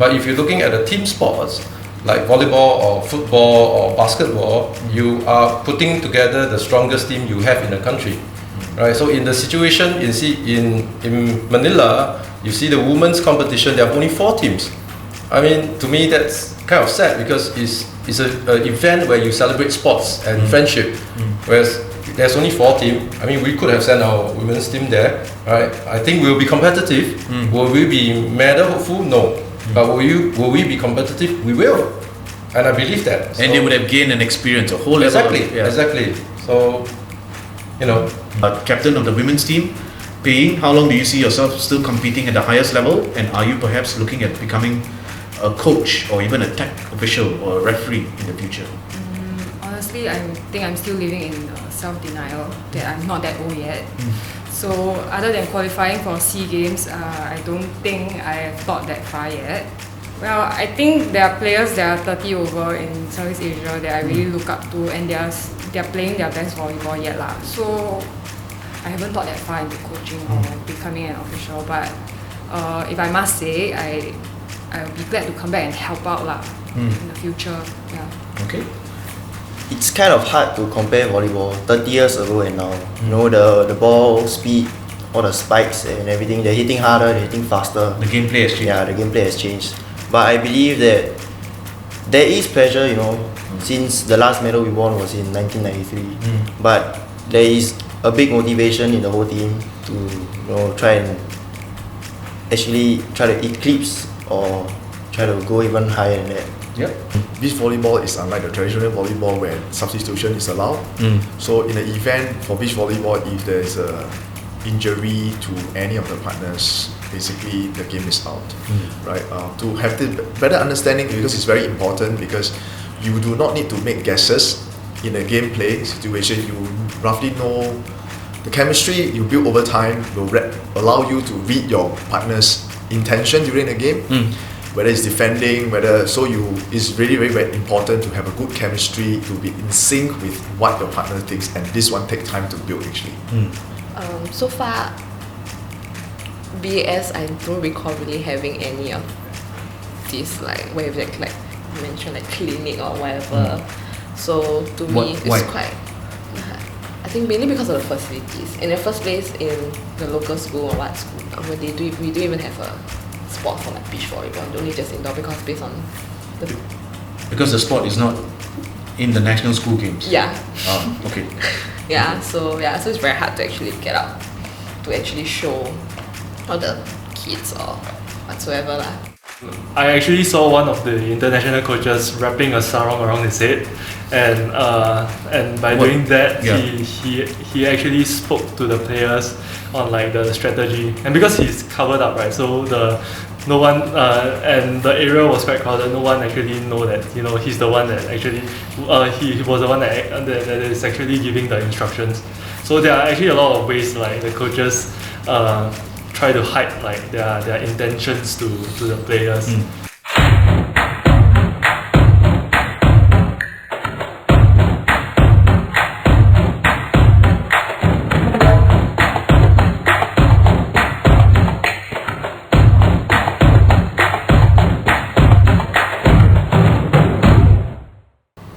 But if you're looking at the team sports, like volleyball or football or basketball, you are putting together the strongest team you have in the country, right? So in the situation in Manila, you see the women's competition, there are only 4 teams. I mean, to me that's kind of sad because it's an event where you celebrate sports and friendship, whereas there's only 4 teams. I mean, we could have sent our women's team there, right? I think we'll be competitive. Will we be medal hopeful? No. But will we be competitive? We will, and I believe that. And they would have gained an experience, a whole level. Exactly. So, captain of the women's team, Pei, how long do you see yourself still competing at the highest level? And are you perhaps looking at becoming a coach or even a tech official or a referee in the future? Honestly, I think I'm still living in self-denial that I'm not that old yet. So other than qualifying for SEA Games, I don't think I have thought that far yet. Well, I think there are players that are 30 over in Southeast Asia that I really look up to, and they're playing their best volleyball yet lah. So I haven't thought that far into coaching or becoming an official. But if I must say, I'll be glad to come back and help out lah in the future. Yeah. Okay. It's kind of hard to compare volleyball 30 years ago and now. The ball speed, all the spikes and everything, they're hitting harder, they're hitting faster. The gameplay has changed. Yeah, the gameplay has changed. But I believe that there is pressure, since the last medal we won was in 1993. But there is a big motivation in the whole team to try to eclipse or try to go even higher than that. Yep. Beach volleyball is unlike the traditional volleyball where substitution is allowed. So in the event for beach volleyball, if there's a injury to any of the partners, basically the game is out. Right? To have the better understanding, because it's very important, because you do not need to make guesses in a gameplay situation. You roughly know the chemistry you build over time will allow you to read your partner's intention during the game. Whether it's defending, it's really very, very important to have a good chemistry, to be in sync with what your partner thinks, and this one takes time to build actually. So far, BAS, I don't recall really having any of these like where you mentioned like clinic or whatever. So to me, it's quite. I think mainly because of the facilities. In the first place, in the local school or what school, we don't even have a sport for like beach volleyball, only just indoor because based on because the sport is not in the national school games. Yeah. Okay. So it's very hard to actually get out to actually show all the kids or whatsoever lah. I actually saw one of the international coaches wrapping a sarong around his head, and by doing that, he actually spoke to the players on like the strategy, and because he's covered up, right? So no one and the area was quite crowded. No one actually know that he's the one that actually he was the one that is actually giving the instructions. So there are actually a lot of ways like the coaches try to hide like their intentions to the players.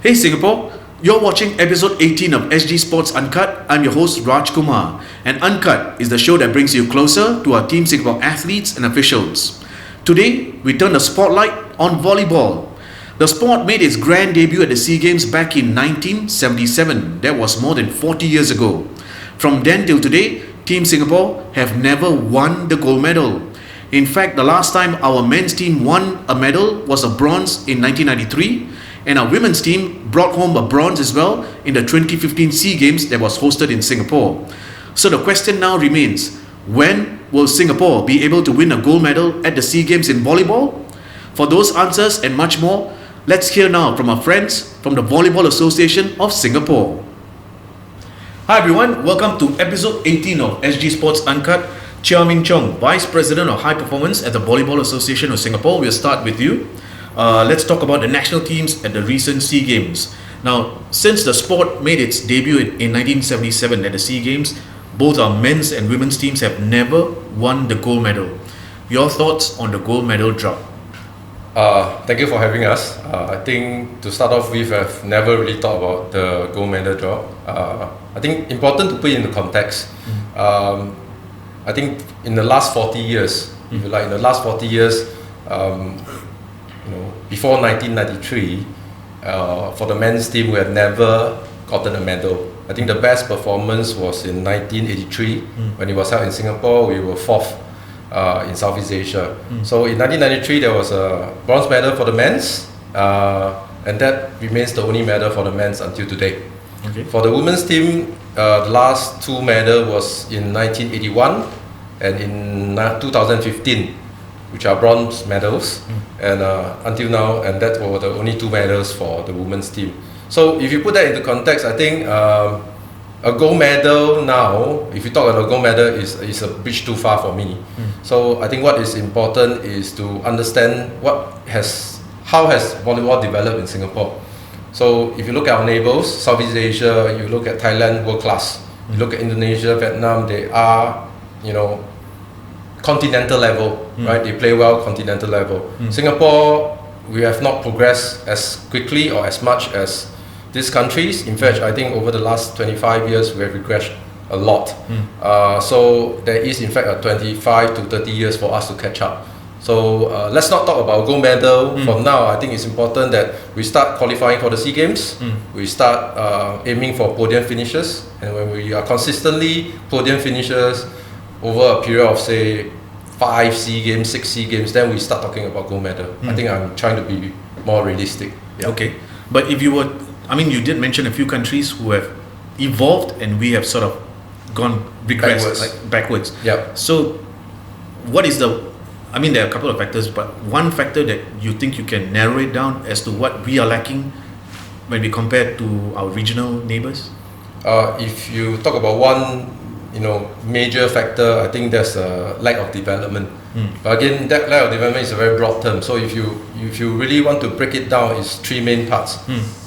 Hey Singapore, you're watching episode 18 of SG Sports Uncut. I'm your host Raj Kumar, and Uncut is the show that brings you closer to our Team Singapore athletes and officials. Today, we turn the spotlight on volleyball. The sport made its grand debut at the SEA Games back in 1977. That was more than 40 years ago. From then till today, Team Singapore have never won the gold medal. In fact, the last time our men's team won a medal was a bronze in 1993, and our women's team brought home a bronze as well in the 2015 SEA Games that was hosted in Singapore. So the question now remains, when will Singapore be able to win a gold medal at the SEA Games in volleyball? For those answers and much more, let's hear now from our friends from the Volleyball Association of Singapore. Hi everyone, welcome to episode 18 of SG Sports Uncut. Chia Ming Chong, Vice President of High Performance at the Volleyball Association of Singapore. We'll start with you. Let's talk about the national teams at the recent SEA Games. Now, since the sport made its debut in 1977 at the SEA Games, both our men's and women's teams have never won the gold medal. Your thoughts on the gold medal drought? Thank you for having us. I think to start off with, I've never really thought about the gold medal drop. I think important to put it into context. I think in the last 40 years, if you like, in the last 40 years, before 1993, for the men's team, we had never gotten a medal. I think the best performance was in 1983 when it was held in Singapore. We were 4th in Southeast Asia. So in 1993, there was a bronze medal for the men's, and that remains the only medal for the men's until today. Okay. For the women's team, the last 2 medals was in 1981 and in 2015, which are bronze medals, and until now, and that were the only 2 medals for the women's team. So if you put that into context, I think a gold medal now, if you talk about a gold medal, is a bridge too far for me. So I think what is important is to understand how has volleyball developed in Singapore. So if you look at our neighbors, Southeast Asia, you look at Thailand, world class. You look at Indonesia, Vietnam, they are, continental level, right? They play well continental level. Singapore, we have not progressed as quickly or as much as these countries. In fact, I think over the last 25 years, we have regressed a lot. So there is in fact a 25 to 30 years for us to catch up. So let's not talk about gold medal for now. I think it's important that we start qualifying for the SEA Games. We start aiming for podium finishes, and when we are consistently podium finishers over a period of say 5 SEA Games, 6 SEA Games, then we start talking about gold medal. I think I'm trying to be more realistic. Yeah. Okay, but if you were, you did mention a few countries who have evolved and we have sort of gone backwards. Yeah. So what is there are a couple of factors, but one factor that you think you can narrow it down as to what we are lacking when we compare to our regional neighbors? If you talk about one major factor, I think there's a lack of development. But again, that lack of development is a very broad term. So if you really want to break it down, it's 3 main parts.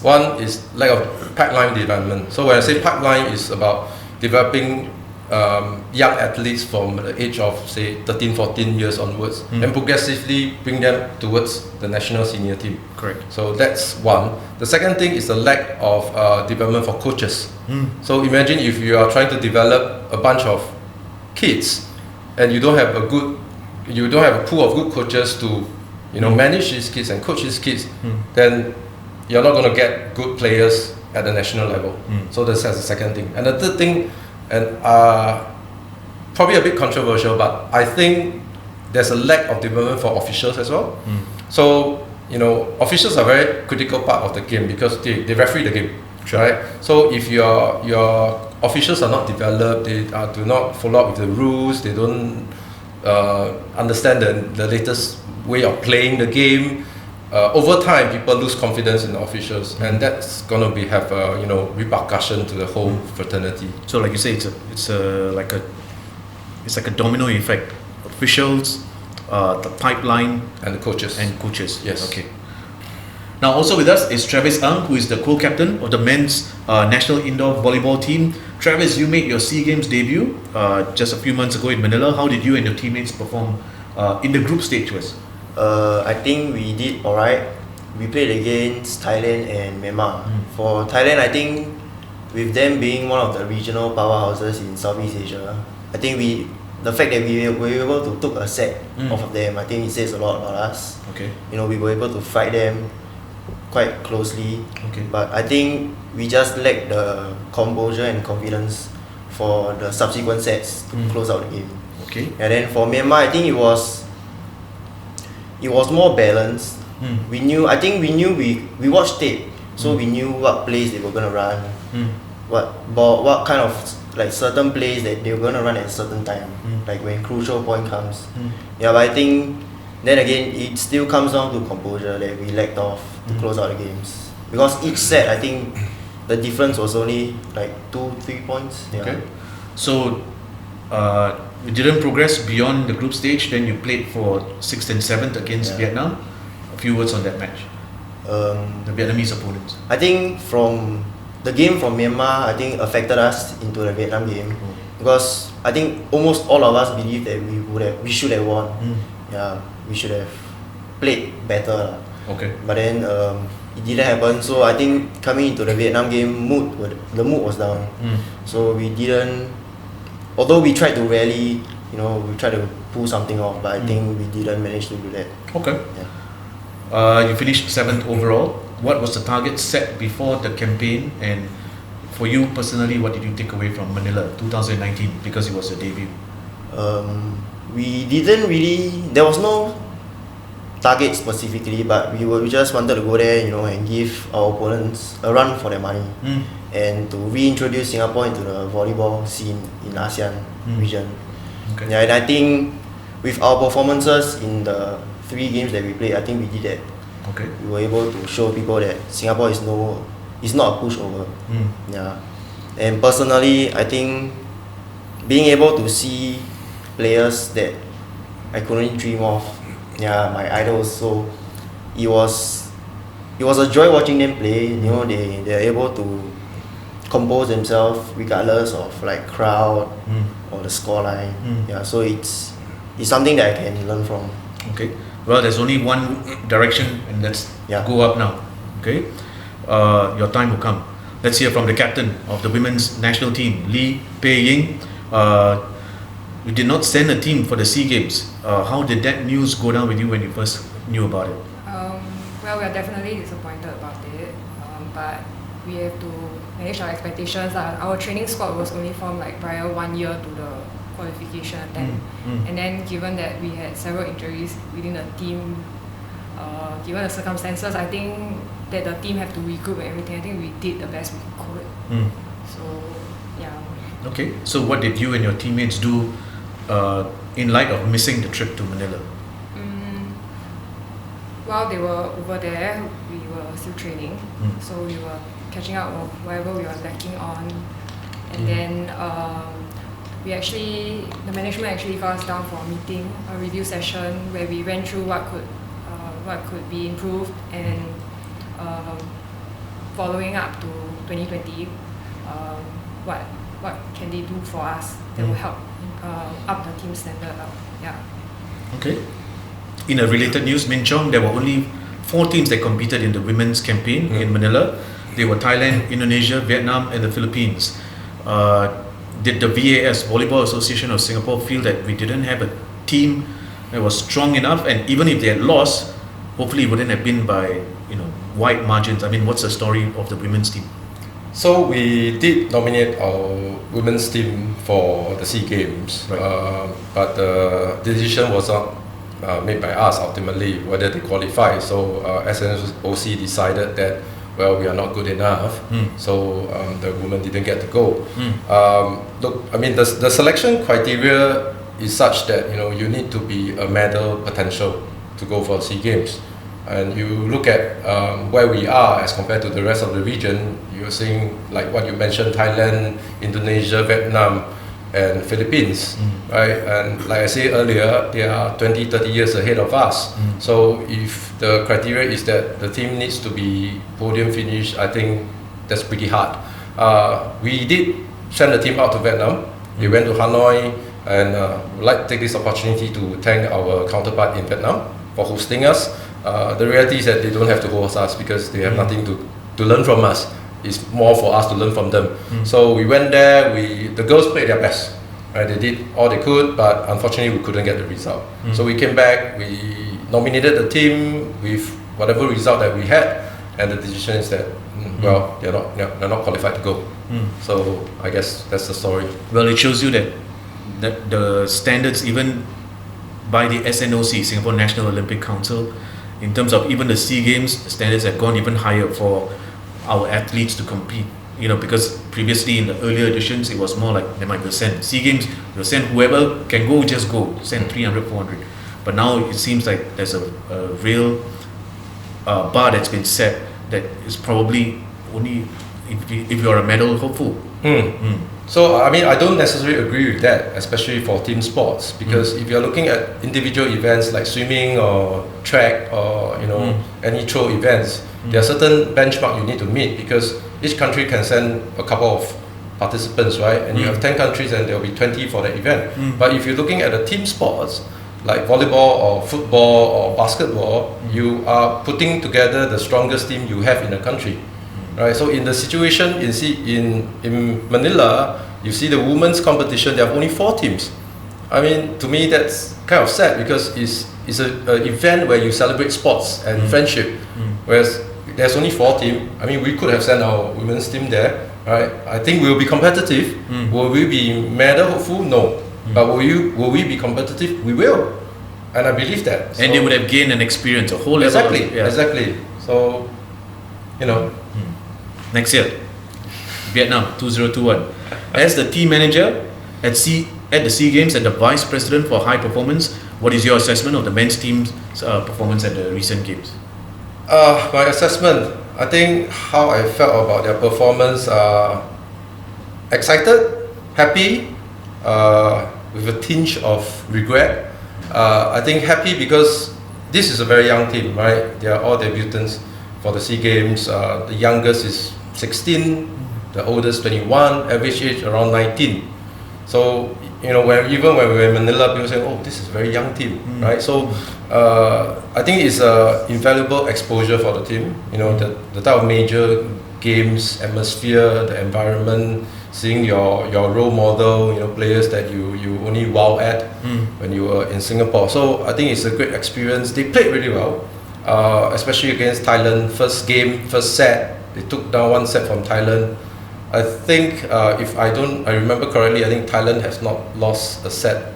One is lack of pipeline development. So when I say pipeline, it's about developing young athletes from the age of say 13, 14 years onwards, and progressively bring them towards the national senior team. Correct. So that's one. The second thing is the lack of development for coaches. So imagine if you are trying to develop a bunch of kids and you don't have a pool of good coaches to manage these kids and coach these kids, then you're not going to get good players at the national level. So that's the second thing. And the third thing, and probably a bit controversial, but I think there's a lack of development for officials as well. So officials are a very critical part of the game because they referee the game, right? So if your officials are not developed, they do not follow up with the rules, they don't understand the latest way of playing the game, over time people lose confidence in the officials, and that's gonna have repercussion to the whole fraternity. So like you say, it's like a domino effect. Officials, the pipeline, and the coaches. Yes. Okay. Now also with us is Travis Ng, who is the co-captain of the men's national indoor volleyball team. Travis, you made your SEA Games debut just a few months ago in Manila. How did you and your teammates perform in the group stage? I think we did alright. We played against Thailand and Myanmar. For Thailand, I think with them being one of the regional powerhouses in Southeast Asia, I think the fact that we were able to took a set off of them, I think it says a lot about us. Okay. We were able to fight them quite closely. Okay. But I think we just lacked the composure and confidence for the subsequent sets to close out the game. Okay. And then for Myanmar, I think it was more balanced. We watched tape, so we knew what plays they were gonna run, what kind of certain plays that they were gonna run at a certain time, like when crucial point comes. Yeah, but I think then again it still comes down to composure that we lacked off to close out the games, because each set I think the difference was only 2-3 points. Yeah. Okay. So you didn't progress beyond the group stage, then you played for 6th and 7th against Vietnam. A few words on that match. The Vietnamese opponents. I think from the game from Myanmar, I think affected us into the Vietnam game, because I think almost all of us believe that we should have won. Yeah, we should have played better lah. Okay. But then it didn't happen. So I think coming into the Vietnam game, the mood was down. So we didn't. Although we tried to rally, we tried to pull something off, but I think we didn't manage to do that. Okay. Yeah. You finished 7th overall. What was the target set before the campaign? And for you personally, what did you take away from Manila 2019 because it was your debut? We didn't really. There was no target specifically, but we just wanted to go there, and give our opponents a run for their money, and to reintroduce Singapore into the volleyball scene in ASEAN region. Okay. Yeah, and I think with our performances in the 3 games that we played, I think we did that. Okay. We were able to show people that Singapore is not a pushover. Yeah, and personally, I think being able to see players that I couldn't dream of, my idols. So it was a joy watching them play. They're able to compose themselves regardless of like crowd or the scoreline. Yeah, so it's something that I can learn from. Okay. Well, there's only one direction, and let's go up now. Okay. Your time will come. Let's hear from the captain of the women's national team, Lee Pei Ying. You did not send a team for the SEA Games. How did that news go down with you when you first knew about it? Well, we are definitely disappointed about it, but we have to manage our expectations. Our training squad was only formed prior 1 year to the qualification attempt, and then given that we had several injuries within the team, given the circumstances, I think that the team have to regroup and everything. I think we did the best we could. So, yeah. Okay. So what did you and your teammates do in light of missing the trip to Manila? While they were over there, we were still training, so we were catching up on whatever we were lacking on, and then the management actually got us down for a meeting, a review session where we went through what could be improved, and following up to 2020, what can they do for us that will help up the team standard up. Yeah. Okay. In a related news, Min Chong, there were only 4 teams that competed in the women's campaign in Manila. They were Thailand, Indonesia, Vietnam, and the Philippines. Did the VAS, Volleyball Association of Singapore, feel that we didn't have a team that was strong enough, and even if they had lost, hopefully it wouldn't have been by wide margins? I mean, what's the story of the women's team? So we did nominate our women's team for the SEA Games, right. But the decision was not made by us ultimately whether they qualify. So SNOC decided that we are not good enough, so the women didn't get to go. Look, I mean, the selection criteria is such that you need to be a medal potential to go for SEA Games. And you look at where we are as compared to the rest of the region, you're seeing like what you mentioned, Thailand, Indonesia, Vietnam, and Philippines, right? And like I said earlier, they are 20-30 years ahead of us. So if the criteria is that the team needs to be podium finish, I think that's pretty hard. We did send a team out to Vietnam. We went to Hanoi, and would like to take this opportunity to thank our counterpart in Vietnam for hosting us. The reality is that they don't have to host us because they have nothing to learn from us. It's more for us to learn from them. So we went there, the girls played their best. Right? They did all they could, but unfortunately we couldn't get the result. So we came back, we nominated the team with whatever result that we had, and the decision is that, they're not qualified to go. So I guess that's the story. Well, it shows you that the standards, even by the SNOC, Singapore National Olympic Council, in terms of even the SEA Games, standards have gone even higher for our athletes to compete. Because previously in the earlier editions, it was more like they might send SEA Games, they'll send whoever can go, just go, send 300, 400. But now it seems like there's a real bar that's been set that is probably only if you're a medal hopeful. So I mean, I don't necessarily agree with that, especially for team sports, because if you're looking at individual events like swimming or track or any throw events, there are certain benchmarks you need to meet, because each country can send a couple of participants, right? And you have 10 countries and there will be 20 for the event. But if you're looking at the team sports, like volleyball or football or basketball, you are putting together the strongest team you have in the country, right? So in the situation in Manila, you see the women's competition, there are only 4 teams. I mean, to me that's kind of sad because it's an event where you celebrate sports and friendship, whereas there's only 4 teams. I mean, we could have sent our women's team there, right? I think we'll be competitive. Will we be medal hopeful? No. But will we be competitive? We will, and I believe that. And they would have gained an experience, a whole level. Exactly. So, you know. Next year, Vietnam 2021. As the team manager at the SEA Games and the vice president for high performance, what is your assessment of the men's team's performance at the recent games? My assessment, I think how I felt about their performance, excited, happy, with a tinge of regret. I think happy because this is a very young team, right? They are all debutants for the SEA Games. The youngest is 16, the oldest 21, average age around 19. So, you know, even when we were in Manila, people say, oh, this is a very young team, right? So, I think it's invaluable exposure for the team. You know, the type of major games, atmosphere, the environment, seeing your role model, you know, players that you only wow at when you were in Singapore. So I think it's a great experience. They played really well, especially against Thailand. First game, first set, they took down 1 set from Thailand. I think if I remember correctly, I think Thailand has not lost a set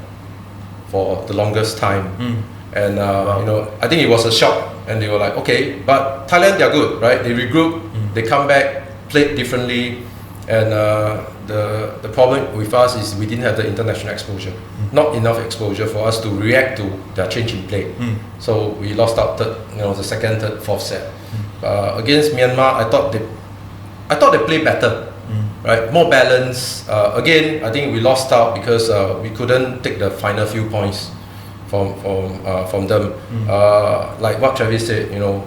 for the longest time. And you know, I think it was a shock, and they were like, okay, but Thailand, they're good, right? They regroup, they come back, played differently, and the problem with us is we didn't have the international exposure, not enough exposure for us to react to their change in play. So we lost out the second, third, fourth set. Against Myanmar, I thought they played better. Right, more balance. Again, I think we lost out because we couldn't take the final few points from them. Like what Travis said, you know,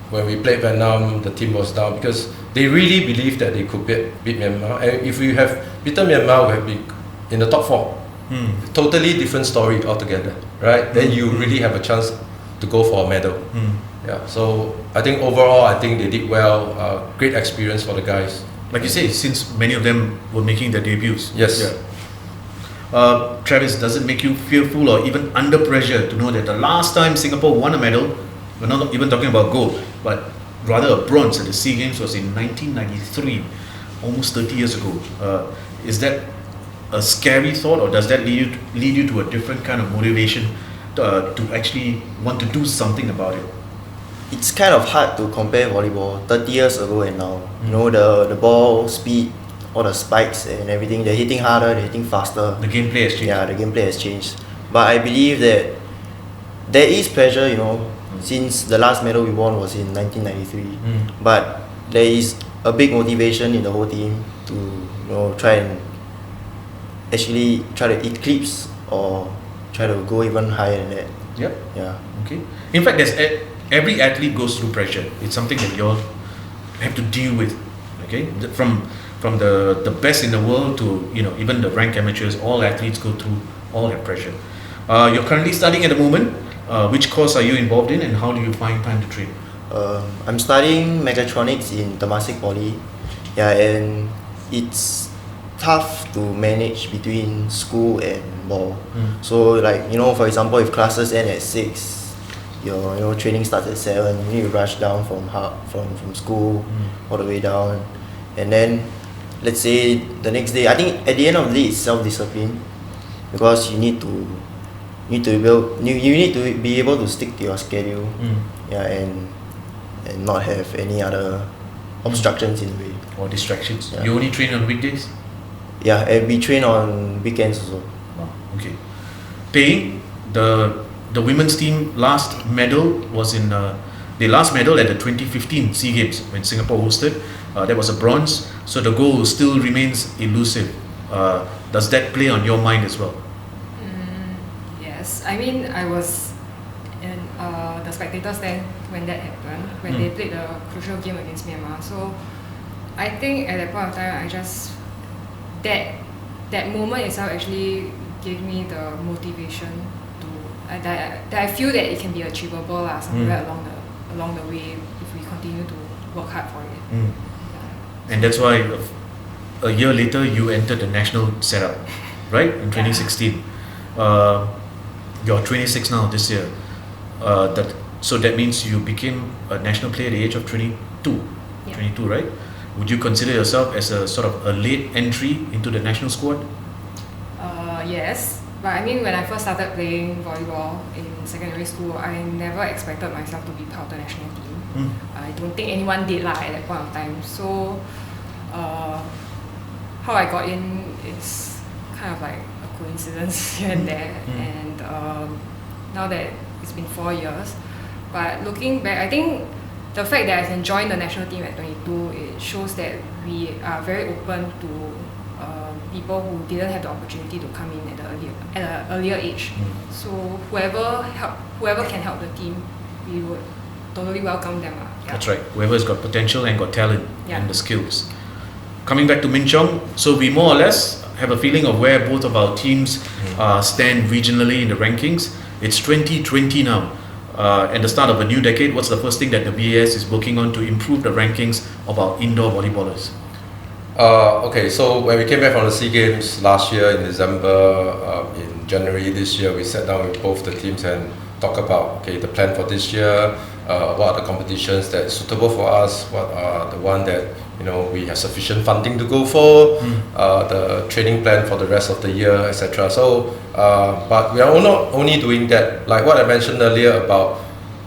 when we played Vietnam, the team was down because they really believed that they could beat Myanmar. And if we have beaten Myanmar, we have been in the top 4. Totally different story altogether, right? Then you really have a chance to go for a medal. Yeah. So I think overall, I think they did well. Great experience for the guys. Like you say, since many of them were making their debuts. Yes. Yeah. Travis, does it make you fearful or even under pressure to know that the last time Singapore won a medal, we're not even talking about gold, but rather a bronze at the SEA Games was in 1993, almost 30 years ago. Is that a scary thought, or does that lead you to a different kind of motivation to actually want to do something about it? It's kind of hard to compare volleyball 30 years ago and now. You know, the ball speed, all the spikes and everything, they're hitting harder, they're hitting faster. The gameplay has changed. Yeah, the gameplay has changed. But I believe that there is pressure, you know, since the last medal we won was in 1993. But there is a big motivation in the whole team to, you know, try to eclipse or try to go even higher than that. Yep. Yeah. Okay. In fact, every athlete goes through pressure. It's something that you all have to deal with. Okay, from the best in the world to, you know, even the ranked amateurs, all athletes go through all that pressure. You're currently studying at the moment. Which course are you involved in, and how do you find time to train? I'm studying mechatronics in Temasek Poly. Yeah, and it's tough to manage between school and ball. So like, you know, for example, if classes end at 6, your training starts at 7, you need to rush down from school all the way down, and then let's say the next day, I think at the end of the day it's self-discipline, because you need to be able to stick to your schedule, and not have any other obstructions in the way or distractions. Yeah. You only train on weekdays? Yeah, and we train on weekends also. Wow. Okay. Pei, the women's team last medal was in the last medal at the 2015 SEA Games when Singapore hosted. That was a bronze, so the goal still remains elusive. Does that play on your mind as well? Yes, I mean, I was in the spectator stand when that happened, when they played the crucial game against Myanmar. So I think at that point of time, I just that moment itself actually gave me the motivation to that I feel that it can be achievable somewhere along the way if we continue to work hard for it. And that's why a year later you entered the national setup, right? In 2016. You're 26 now this year. So that means you became a national player at the age of 22. Yeah. 22, right? Would you consider yourself as a sort of a late entry into the national squad? Yes, but I mean when I first started playing volleyball in secondary school, I never expected myself to be part of the national team. I don't think anyone did at that point of time. So how I got in is kind of like a coincidence here and there. And now that it's been 4 years, but looking back, I think the fact that I can join the national team at 22, it shows that we are very open to people who didn't have the opportunity to come in at an earlier age. So whoever can help the team, we would totally welcome them. That's right. Whoever's got potential and got talent and the skills. Coming back to Min Chong, so we more or less have a feeling of where both of our teams stand regionally in the rankings. It's 2020 now. At the start of a new decade, what's the first thing that the VAS is working on to improve the rankings of our indoor volleyballers? Okay, so when we came back from the SEA Games last year in December, in January this year, we sat down with both the teams and talked about the plan for this year, what are the competitions that are suitable for us, what are the one that we have sufficient funding to go for, the training plan for the rest of the year, etc. So, but we are not only doing that, like what I mentioned earlier about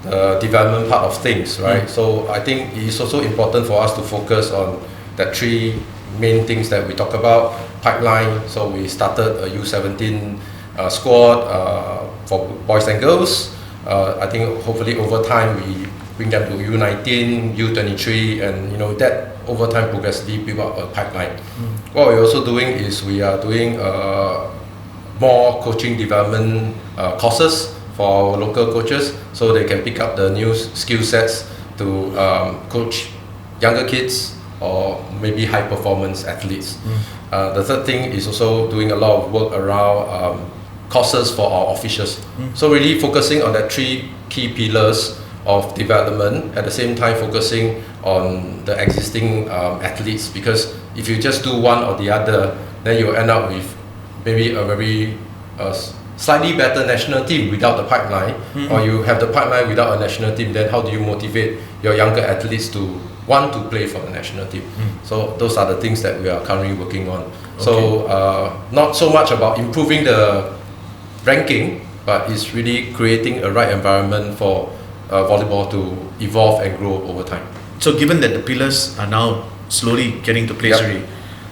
the development part of things, right? So I think it is also important for us to focus on the three main things that we talk about. Pipeline, so we started a U17 squad for boys and girls. I think hopefully over time we bring them to U19, U23, and that over time progressively build up a pipeline. What we're also doing is we are doing more coaching development courses for our local coaches, so they can pick up the new skill sets to coach younger kids or maybe high performance athletes. The third thing is also doing a lot of work around courses for our officials. So really focusing on the three key pillars of development, at the same time focusing on the existing athletes, because if you just do one or the other, then you'll end up with maybe a very slightly better national team without the pipeline, or you have the pipeline without a national team, then how do you motivate your younger athletes to want to play for the national team? So those are the things that we are currently working on. So not so much about improving the ranking, but it's really creating a right environment for volleyball to evolve and grow over time. So given that the pillars are now slowly getting to place already,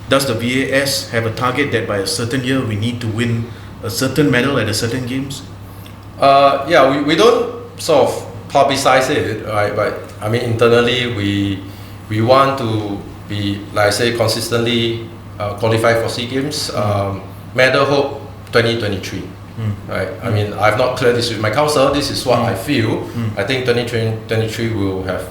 does the VAS have a target that by a certain year we need to win a certain medal at a certain games? We don't sort of publicize it, right? But I mean internally we want to be, like I say, consistently qualified for SEA Games. Medal hope 2023. Right. I mean, I've not cleared this with my council. This is what I feel. I think 2023 will have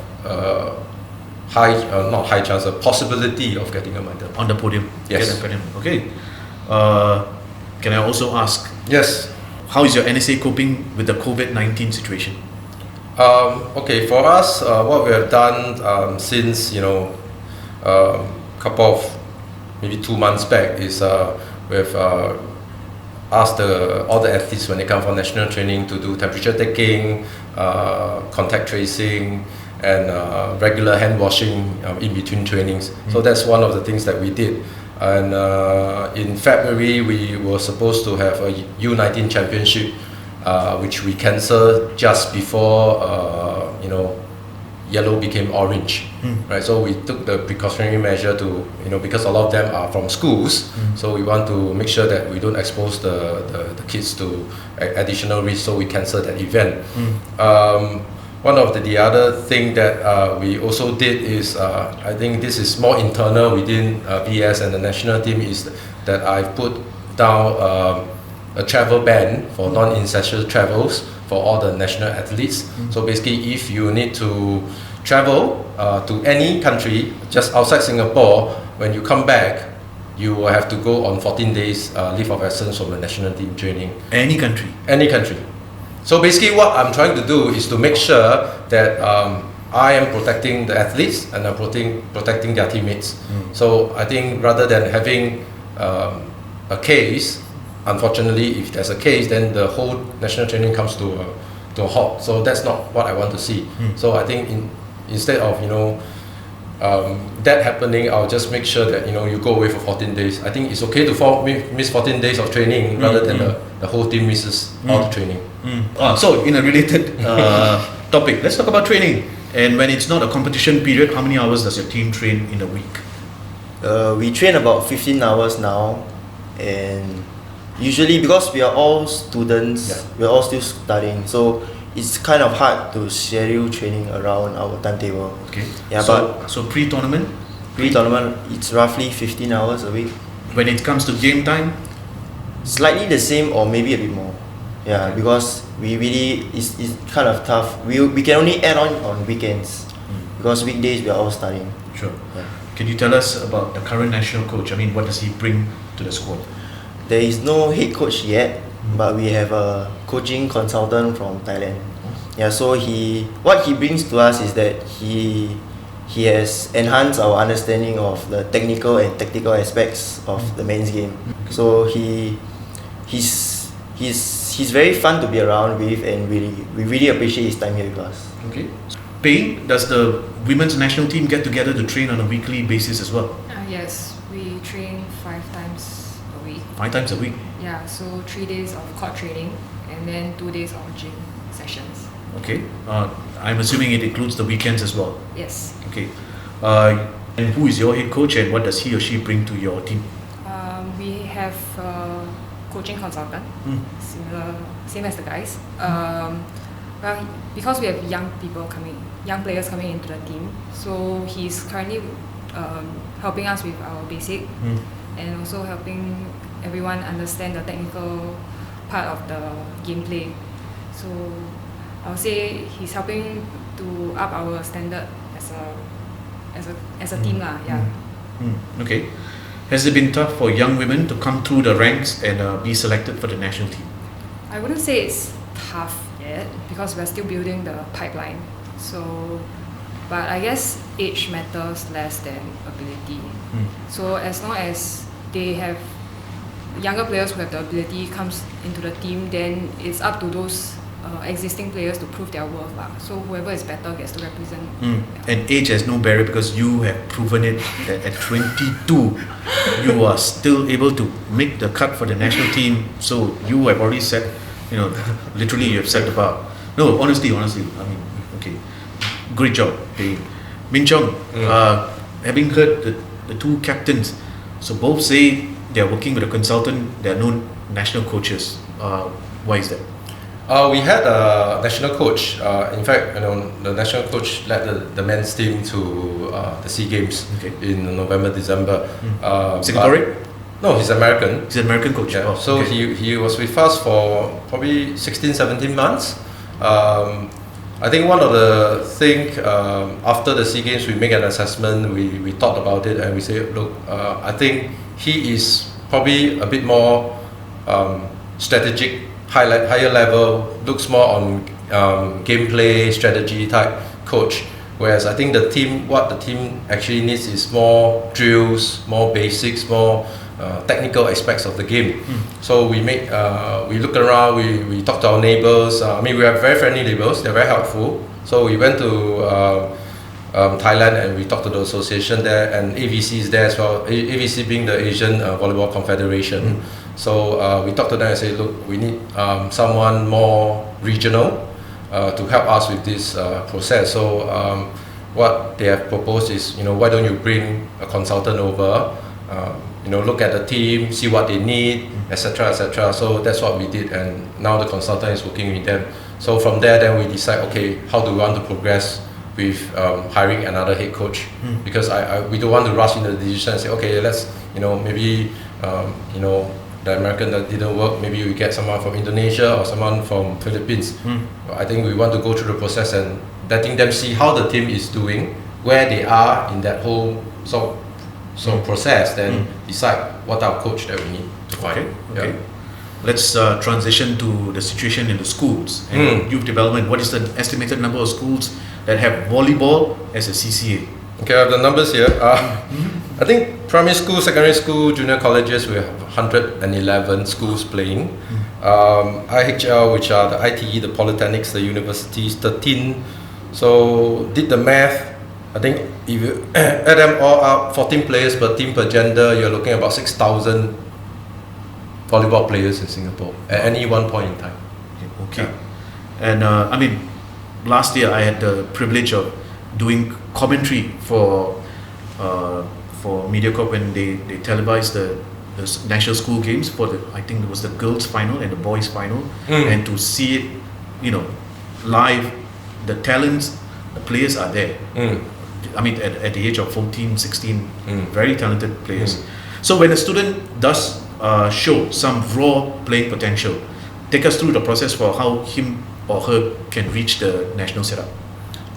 not high chance, a possibility of getting a medal on the podium. Yes. Okay. Can I also ask? Yes. How is your NSA coping with the COVID-19 situation? Okay, for us, what we have done since couple of maybe 2 months back is we've asked all the athletes when they come for national training to do temperature taking, contact tracing, and regular hand washing in between trainings. So that's one of the things that we did. And in February, we were supposed to have a U19 championship, which we cancelled just before yellow became orange, right? So we took the precautionary measure to, because a lot of them are from schools, so we want to make sure that we don't expose the kids to additional risk, so we cancelled that event. One of the other thing that we also did is, I think this is more internal within VS and the national team, is that I've put down a travel ban for non-essential travels for all the national athletes. So basically, if you need to travel to any country just outside Singapore, when you come back, you will have to go on 14 days leave of absence from the national team training. Any country? Any country. So basically what I'm trying to do is to make sure that I am protecting the athletes and I'm protecting their teammates. So I think rather than having a case, unfortunately if there's a case, then the whole national training comes to a halt. So that's not what I want to see. So I think instead of that happening, I'll just make sure that you go away for 14 days. I think it's okay to miss 14 days of training rather than the whole team misses all the training. So in a related topic, let's talk about training. And when it's not a competition period, how many hours does your team train in a week? We train about 15 hours now, and usually because we are all students, we're all still studying, so it's kind of hard to schedule training around our timetable. Okay. Yeah, so pre-tournament, it's roughly 15 hours a week. When it comes to game time, slightly the same or maybe a bit more. Yeah, Okay. because we really it's kind of tough. We can only add on weekends because weekdays we are all studying. sure. Yeah. Can you tell us about the current national coach? I mean, what does he bring to the squad? There is no head coach yet, but we have a coaching consultant from Thailand. Yeah, so what he brings to us is that he has enhanced our understanding of the technical and tactical aspects of the men's game. So he's very fun to be around with, and we really appreciate his time here with us. Okay. Paying, does the women's national team get together to train on a weekly basis as well? Yes, we train 5 times a week. 5 times a week? Yeah, so 3 days of court training and then 2 days of gym sessions. Okay. I'm assuming it includes the weekends as well. Yes. Okay. And who is your head coach and what does he or she bring to your team? We have a coaching consultant, same as the guys. Well, because we have young players coming into the team, so he's currently helping us with our basic and also helping everyone understand the technical part of the gameplay. So I would say he's helping to up our standard as a team lah. Yeah. Okay. Has it been tough for young women to come through the ranks and be selected for the national team? I wouldn't say it's tough yet because we're still building the pipeline. So, but I guess age matters less than ability. So as long as they have younger players who have the ability comes into the team, then it's up to those existing players to prove their worth. So whoever is better gets to represent. And age has no barrier because you have proven it that at 22 you are still able to make the cut for the national team. So you have already set, literally you have set the bar. No, honestly, I mean, okay, great job. Okay. Min Chong, having heard the two captains, so both say they are working with a consultant, they are known national coaches. Why is that? We had a national coach. In fact, the national coach led the men's team to the SEA Games in November, December. Singaporean? No, he's American. He's an American coach. Yeah. So he was with us for probably 16, 17 months. I think one of the things after the SEA Games, we make an assessment. We thought about it and we say, look, I think he is probably a bit more strategic. Higher level, looks more on gameplay, strategy type coach. Whereas I think what the team actually needs is more drills, more basics, more technical aspects of the game. So we look around, we talk to our neighbors. We have very friendly neighbors, they're very helpful. So we went to Thailand and we talked to the association there, and AVC is there as well, AVC being the Asian Volleyball Confederation. So we talked to them and said, look, we need someone more regional to help us with this process. So what they have proposed is, why don't you bring a consultant over, look at the team, see what they need, etc., etc. So that's what we did, and now the consultant is working with them. So from there, then we decide, okay, how do we want to progress with hiring another head coach? Because we don't want to rush into the decision and say, okay, let's, maybe, the American that didn't work, maybe we get someone from Indonesia or someone from Philippines. I think we want to go through the process and letting them see how the team is doing, where they are in that whole sort of process, then decide what our coach that we need to find. Okay. let's transition to the situation in the schools and youth development. What is the estimated number of schools that have volleyball as a CCA? Okay, I have the numbers here. I think primary school, secondary school, junior colleges, we have 111 schools playing. IHL, which are the ITE, the polytechnics, the universities, 13. So did the math. I think if you add them all up, 14 players per team per gender, you're looking at about 6,000 volleyball players in Singapore at any one point in time. Okay. And I mean, last year I had the privilege of doing commentary for MediaCorp when they televised the national school games for I think it was the girls final and the boys final, and to see it, live, the talents, the players are there. I mean, at the age of 14, 16, very talented players. So when a student does show some raw playing potential, take us through the process for how him or her can reach the national setup.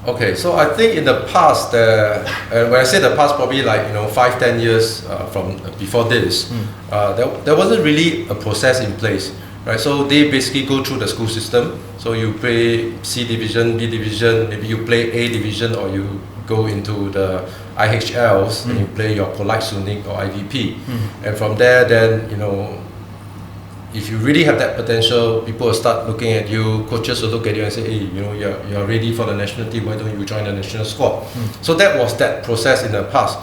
Okay, so I think in the past, when I say the past, probably like 5-10 years from before this, there wasn't really a process in place, right? So they basically go through the school system. So you play C division, B division, maybe you play A division, or you go into the IHLs and you play your Polite Sunic or IVP, and from there, then if you really have that potential, people will start looking at you. Coaches will look at you and say, "Hey, you're ready for the national team. Why don't you join the national squad?" So that was that process in the past.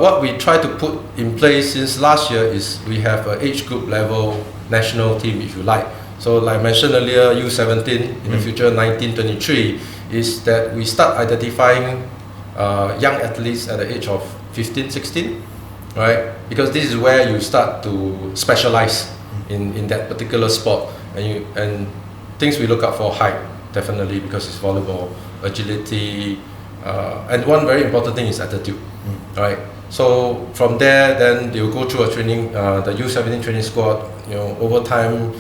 What we try to put in place since last year is we have an age group level national team, if you like. So like I mentioned earlier, U17, in the future 1923, is that we start identifying young athletes at the age of 15, 16, right? Because this is where you start to specialize in that particular sport, and things we look out for: height, definitely, because it's volleyball, agility, and one very important thing is attitude, right? So from there, then they'll go through a training, the U17 training squad. Over time,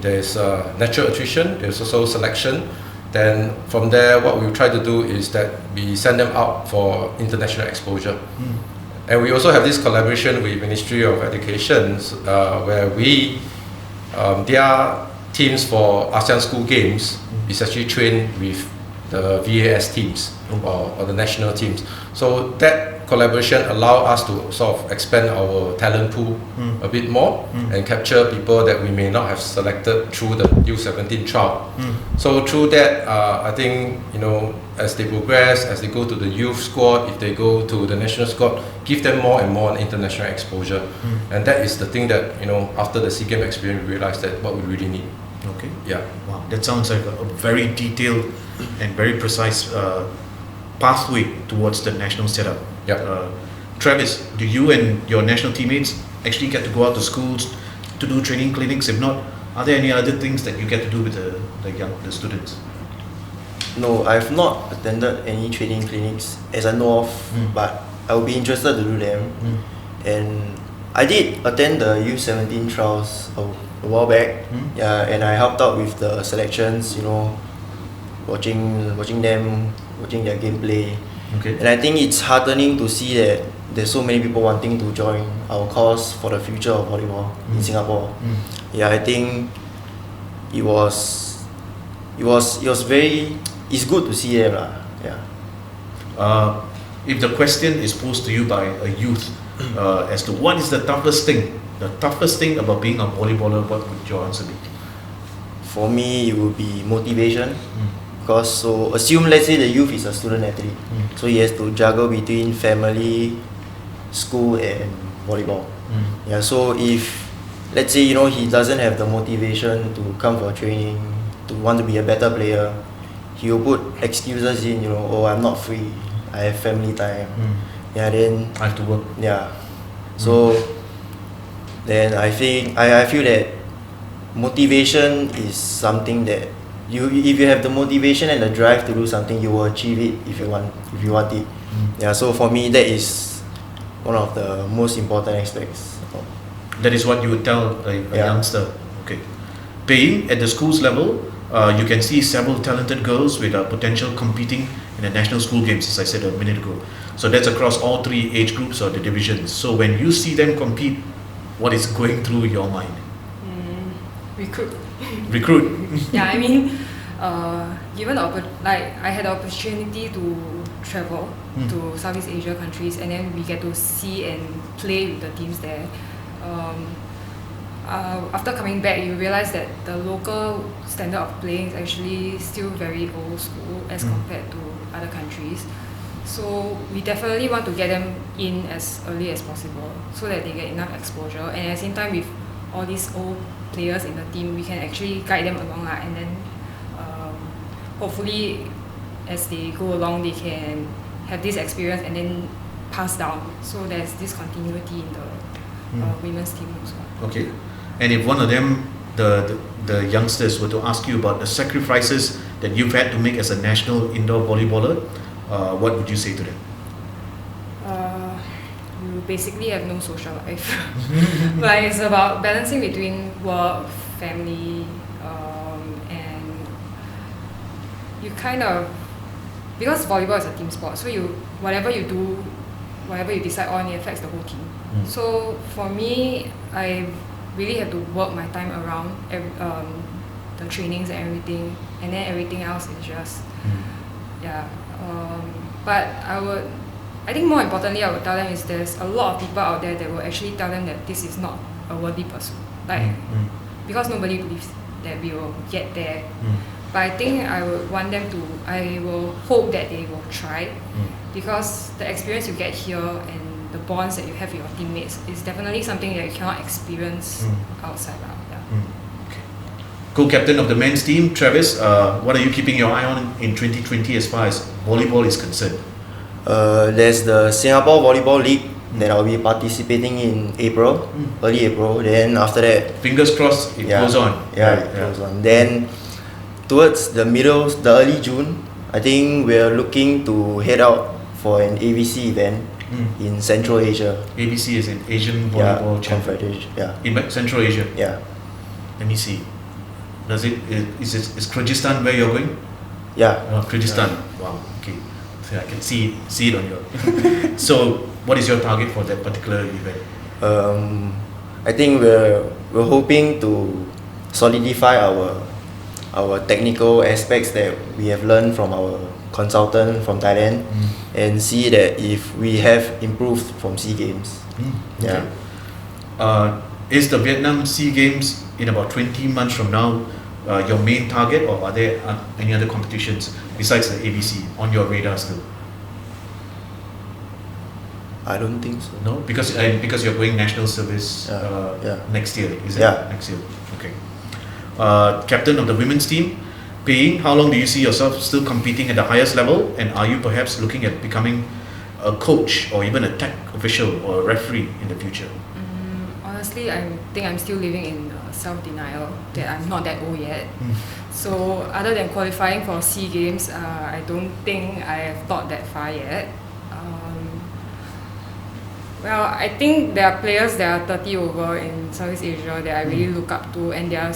there's natural attrition. There's also selection. Then from there, what we try to do is that we send them out for international exposure. And we also have this collaboration with Ministry of Education, where their teams for ASEAN School Games is actually trained with the VAS teams or the national teams. So that collaboration allow us to sort of expand our talent pool a bit more and capture people that we may not have selected through the U17 trial. So through that, I think as they progress, as they go to the youth squad, if they go to the national squad, give them more and more international exposure. And that is the thing that after the SEA Games experience, we realized that what we really need. Okay. Yeah. Wow, that sounds like a very detailed and very precise pathway towards the national setup. Yeah. Travis, do you and your national teammates actually get to go out to schools to do training clinics? If not, are there any other things that you get to do with the students? No, I've not attended any training clinics as I know of, but I would be interested to do them. And I did attend the U17 trials a while back, and I helped out with the selections, watching them, watching their gameplay. Okay. And I think it's heartening to see that there's so many people wanting to join our cause for the future of volleyball in Singapore. Yeah, I think it's good to see them lah. Yeah. If the question is posed to you by a youth as to what is the toughest thing about being a volleyballer, what would your answer be? For me, it would be motivation. Because let's say the youth is a student athlete, so he has to juggle between family, school and volleyball. Yeah, so if let's say he doesn't have the motivation to come for training, to want to be a better player, he will put excuses in, I'm not free, I have family time. Yeah, then I have to work. Yeah. So then I feel that motivation is something that if you have the motivation and the drive to do something, you will achieve it if you want it. Yeah, so for me that is one of the most important aspects. That is what you would tell a youngster. Okay. Paying at the schools level, you can see several talented girls with potential competing in the national school games, as I said a minute ago. So that's across all three age groups or the divisions. So when you see them compete, what is going through your mind? Recruit. Yeah, I mean, given I had the opportunity to travel to Southeast Asia countries, and then we get to see and play with the teams there. After coming back, you realize that the local standard of playing is actually still very old school as compared to other countries. So we definitely want to get them in as early as possible so that they get enough exposure, and at the same time with all these old players in the team, we can actually guide them along and then hopefully as they go along they can have this experience and then pass down, so there's this continuity in the women's team also. Okay. And if one of them, the youngsters, were to ask you about the sacrifices that you've had to make as a national indoor volleyballer, what would you say to them? You basically have no social life. Like it's about balancing between work, family, and you kind of, because volleyball is a team sport, so whatever you do, whatever you decide on, it affects the whole team. So for me, I really have to work my time around the trainings and everything, and then everything else is just but I think more importantly I would tell them is there's a lot of people out there that will actually tell them that this is not a worthy pursuit, like because nobody believes that we will get there. But I think I will hope that they will try, because the experience you get here and the bonds that you have with your teammates is definitely something that you cannot experience outside. Okay. Co-captain of the men's team, Travis, what are you keeping your eye on in 2020 as far as volleyball is concerned? There's the Singapore Volleyball League that I'll be participating in April, early April. Then after that, Fingers crossed it goes on. It goes on. Then towards the early June, I think we're looking to head out for an AVC event in Central Asia. ABC is in Asian Volleyball Confederation. In Central Asia. Yeah. Let me see. Is Kyrgyzstan where you're going? Yeah. Kyrgyzstan. Wow. Okay. So I can see it on your. So what is your target for that particular event? I think we're hoping to solidify our technical aspects that we have learned from our consultant from Thailand, and see that if we have improved from SEA Games. Okay. Is the Vietnam SEA Games in about 20 months from now your main target, or are there any other competitions besides the ABC on your radar still? I don't think so. No, because you're going national service next year, is it? Yeah. Next year. Okay. Captain of the women's team, Pei, how long do you see yourself still competing at the highest level, and are you perhaps looking at becoming a coach or even a tech official or a referee in the future? Honestly, I think I'm still living in self-denial that I'm not that old yet. So other than qualifying for SEA Games, I don't think I have thought that far yet. Well, I think there are players that are 30 over in Southeast Asia that I really look up to, and they're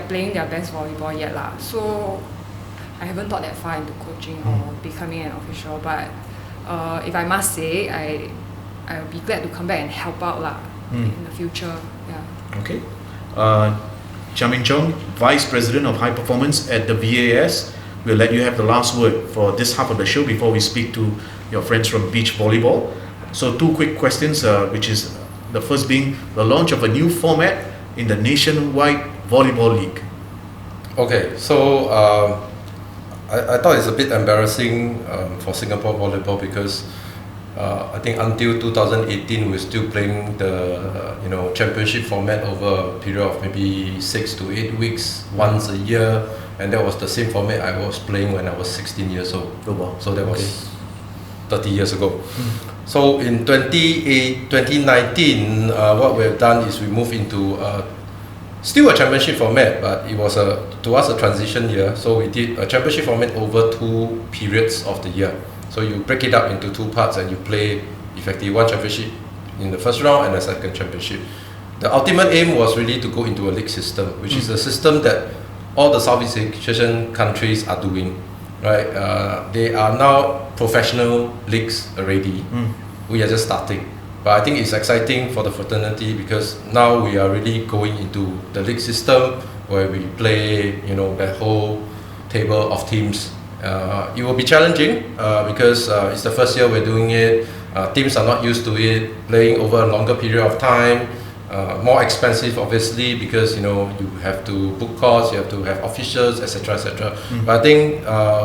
playing their best volleyball yet lah. So I haven't thought that far into coaching or becoming an official. But if I must say, I'll be glad to come back and help out lah in the future. Yeah. Okay. Chamin Chong, Vice President of High Performance at the VAS, we'll let you have the last word for this half of the show before we speak to your friends from Beach Volleyball. So 2 quick questions, which is the first being the launch of a new format in the nationwide volleyball league. Okay, so I thought it's a bit embarrassing for Singapore volleyball because I think until 2018 we're still playing the championship format over a period of maybe 6 to 8 weeks once a year, and that was the same format I was playing when I was 16 years old. Oh, wow. So that was 30 years ago. So in 2019, what we've done is we moved into still a championship format, but it was to us a transition year. So we did a championship format over 2 periods of the year. So you break it up into 2 parts and you play effectively 1 championship in the first round and a second championship. The ultimate aim was really to go into a league system, which is a system that all the Southeast Asian countries are doing. Right, they are now professional leagues already. We are just starting, but I think it's exciting for the fraternity because now we are really going into the league system. where we play, that whole table of teams. It will be challenging because it's the first year we're doing it. Teams are not used to it, playing over a longer period of time. More expensive, obviously, because you have to book courts, you have to have officials, etc., etc. But I think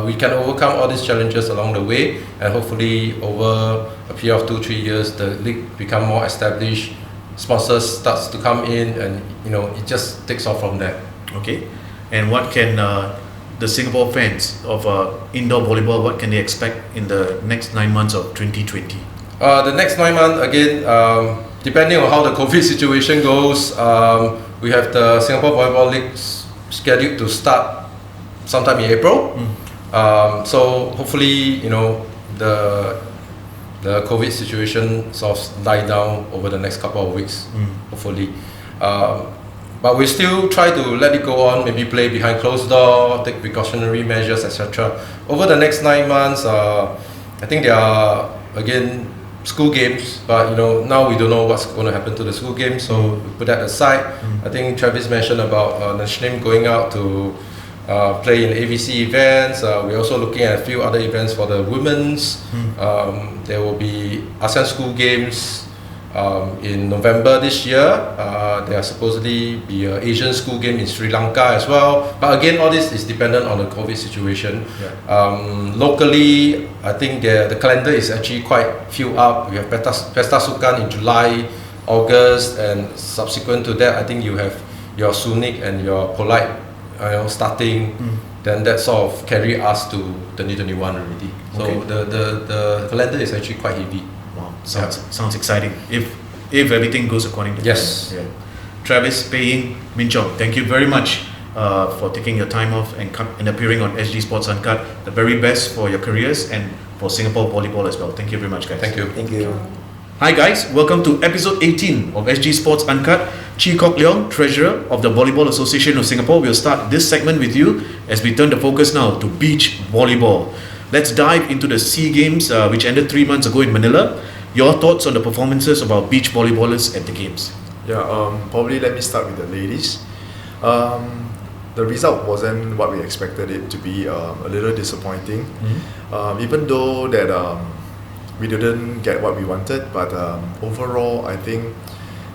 we can overcome all these challenges along the way, and hopefully over a period of 2-3 years, the league become more established. Sponsors starts to come in, and it just takes off from there. Okay, and what can the Singapore fans of indoor volleyball, what can they expect in the next 9 months of 2020? The next 9 months, again, depending on how the COVID situation goes, we have the Singapore Volleyball League scheduled to start sometime in April. So hopefully, the COVID situation sort of die down over the next couple of weeks, hopefully. But we still try to let it go on, maybe play behind closed door, take precautionary measures, etc. Over the next 9 months, I think there are, again, school games, but now we don't know what's going to happen to the school games, so we put that aside. I think Travis mentioned about national team going out to play in AVC events. We're also looking at a few other events for the women's. There will be ASEAN school games in November this year. There are supposedly be an Asian school game in Sri Lanka as well. But again, all this is dependent on the COVID situation. Locally, I think the calendar is actually quite filled up. We have Pesta Sukan in July, August, and subsequent to that, I think you have your Sunic and your Polite starting. Then that sort of carry us to 2021 already. So the calendar is actually quite heavy. Wow, sounds exciting. If everything goes according to plan. Yes. Yeah. Travis, Pei Ying, Min Chong, thank you very much for taking your time off and appearing on SG Sports Uncut. The very best for your careers and for Singapore volleyball as well. Thank you very much, guys. Thank you. Thank you. Hi guys, welcome to episode 18 of SG Sports Uncut. Chi Kok Leong, Treasurer of the Volleyball Association of Singapore, will start this segment with you as we turn the focus now to beach volleyball. Let's dive into the SEA Games, which ended 3 months ago in Manila. Your thoughts on the performances of our beach volleyballers at the games? Yeah, probably let me start with the ladies. The result wasn't what we expected it to be. A little disappointing. Even though that we didn't get what we wanted, but overall, I think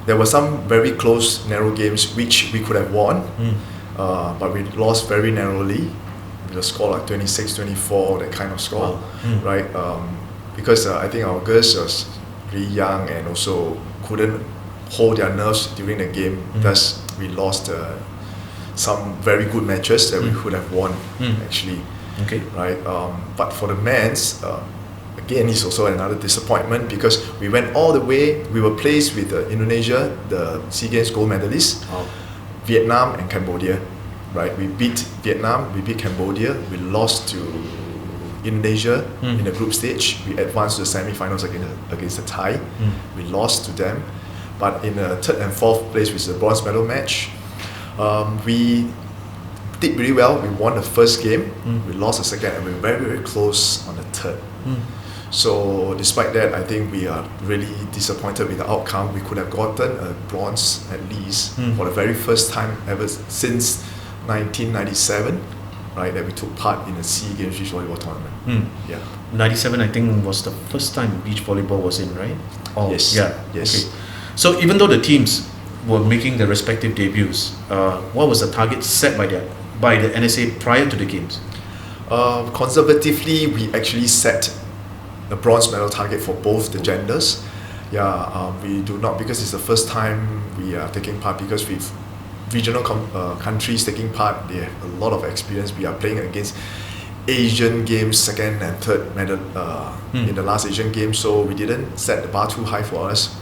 there were some very close, narrow games which we could have won, but we lost very narrowly with a score like 26-24, that kind of score, right? Because I think our girls was really young and also couldn't hold their nerves during the game. Thus, we lost some very good matches that we could have won, actually. Okay. Right. But for the men's, again, it's also another disappointment because we went all the way. We were placed with Indonesia, the SEA Games gold medalists, Vietnam and Cambodia. Right. We beat Vietnam, we beat Cambodia, we lost to Indonesia in the group stage. We advanced to the semi-finals against the Thai. We lost to them. But in the third and fourth place, which is the bronze medal match, we did really well. We won the first game, we lost the second, and we were very, very close on the third. So despite that, I think we are really disappointed with the outcome. We could have gotten a bronze at least for the very first time ever since 1997, right, that we took part in the SEA Games Beach Volleyball tournament. 97, I think, was the first time beach volleyball was in, right? Yes. Yeah. Yes. Okay. So even though the teams were making their respective debuts, what was the target set by the NSA prior to the games? Conservatively, we actually set a bronze medal target for both the genders. We do not, because it's the first time we are taking part, because we've regional countries taking part, they have a lot of experience. We are playing against Asian Games second and third medal in the last Asian Games, so we didn't set the bar too high for us.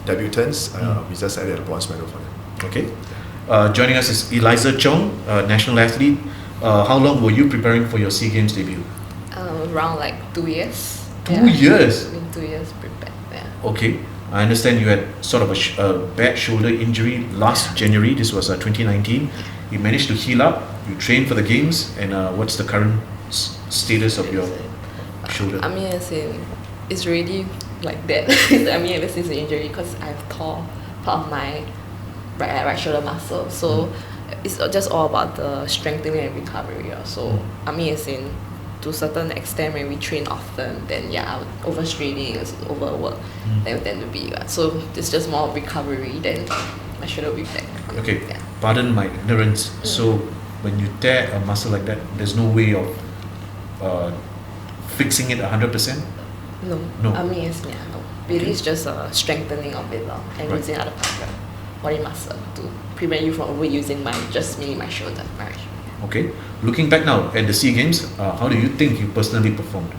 Debutants, we just added a bronze medal for them. Okay. Joining us is Eliza Chong, national athlete. How long were you preparing for your SEA Games debut? Around like 2 years. 2 years? Been 2 years prepared, Okay. I understand you had sort of a bad shoulder injury last January. This was 2019. You managed to heal up. You trained for the games. And what's the current status of your shoulder? I mean, as in, it's really like that. I mean, ever since the injury, because I've tore part of my right shoulder muscle. So it's just all about the strengthening and recovery. So I mean, as in to a certain extent, when we train often, then overstraining, overwork, then tend to be. So it's just more recovery than my shoulder will be back. Okay, pardon my ignorance. So when you tear a muscle like that, there's no way of fixing it 100%? No. I mean, it's no. Really, it's just a strengthening of it and using other parts of the body muscle to prevent you from overusing my shoulder. Okay. Looking back now at the SEA Games, how do you think you personally performed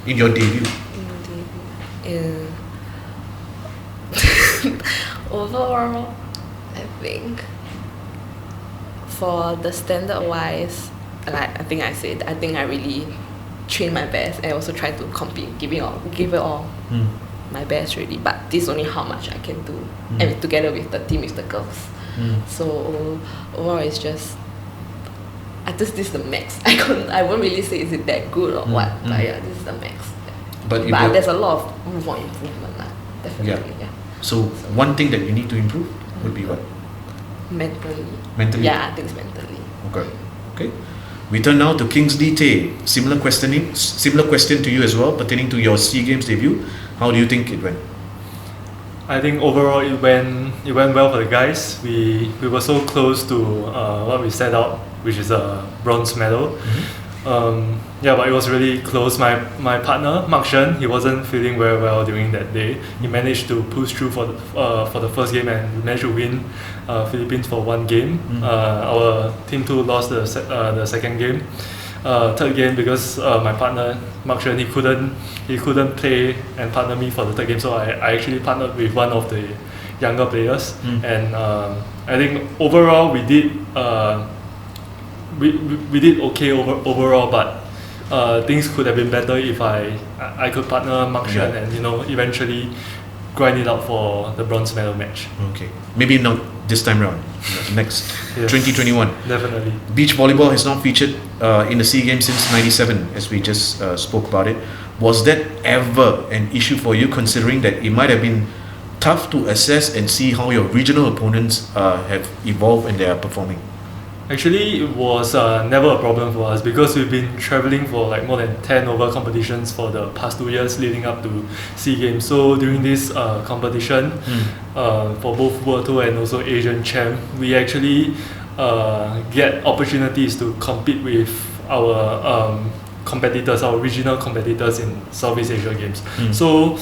in your debut? Overall, I think for the standard wise, like I think I really trained my best and also tried to compete, give it all my best really. But this is only how much I can do, and together with the team, with the girls. So overall, it's just. This is the max. I won't really say is it that good or what, but this is the max. But there's a lot of room for improvement, definitely. So one thing that you need to improve would be what? Mentally. I think it's mentally. Okay. We turn now to Kingsley Tay. Similar question to you as well, pertaining to your SEA Games debut. How do you think it went? I think overall it went well for the guys. We were so close to what we set out, which is a bronze medal. But it was really close. My partner Mark Shen, he wasn't feeling very well during that day. He managed to push through for the first game and we managed to win Philippines for one game. Our team 2 lost the second game. Third game, because my partner Mark Shen, he couldn't play and partner me for the third game, so I actually partnered with one of the younger players. And I think overall we did we did okay overall, but things could have been better if I could partner Mark Shen and eventually grind it out for the bronze medal match. Okay, maybe not this time round, next 2021. Definitely. Beach volleyball has not featured in the SEA Games since '97, as we just spoke about it. Was that ever an issue for you, considering that it might have been tough to assess and see how your regional opponents have evolved and they are performing? Actually, it was never a problem for us because we've been traveling for like more than 10 over competitions for the past 2 years leading up to SEA Games. So during this competition, for both World Tour and also Asian Champ, we actually get opportunities to compete with our competitors, our regional competitors in Southeast Asia Games. So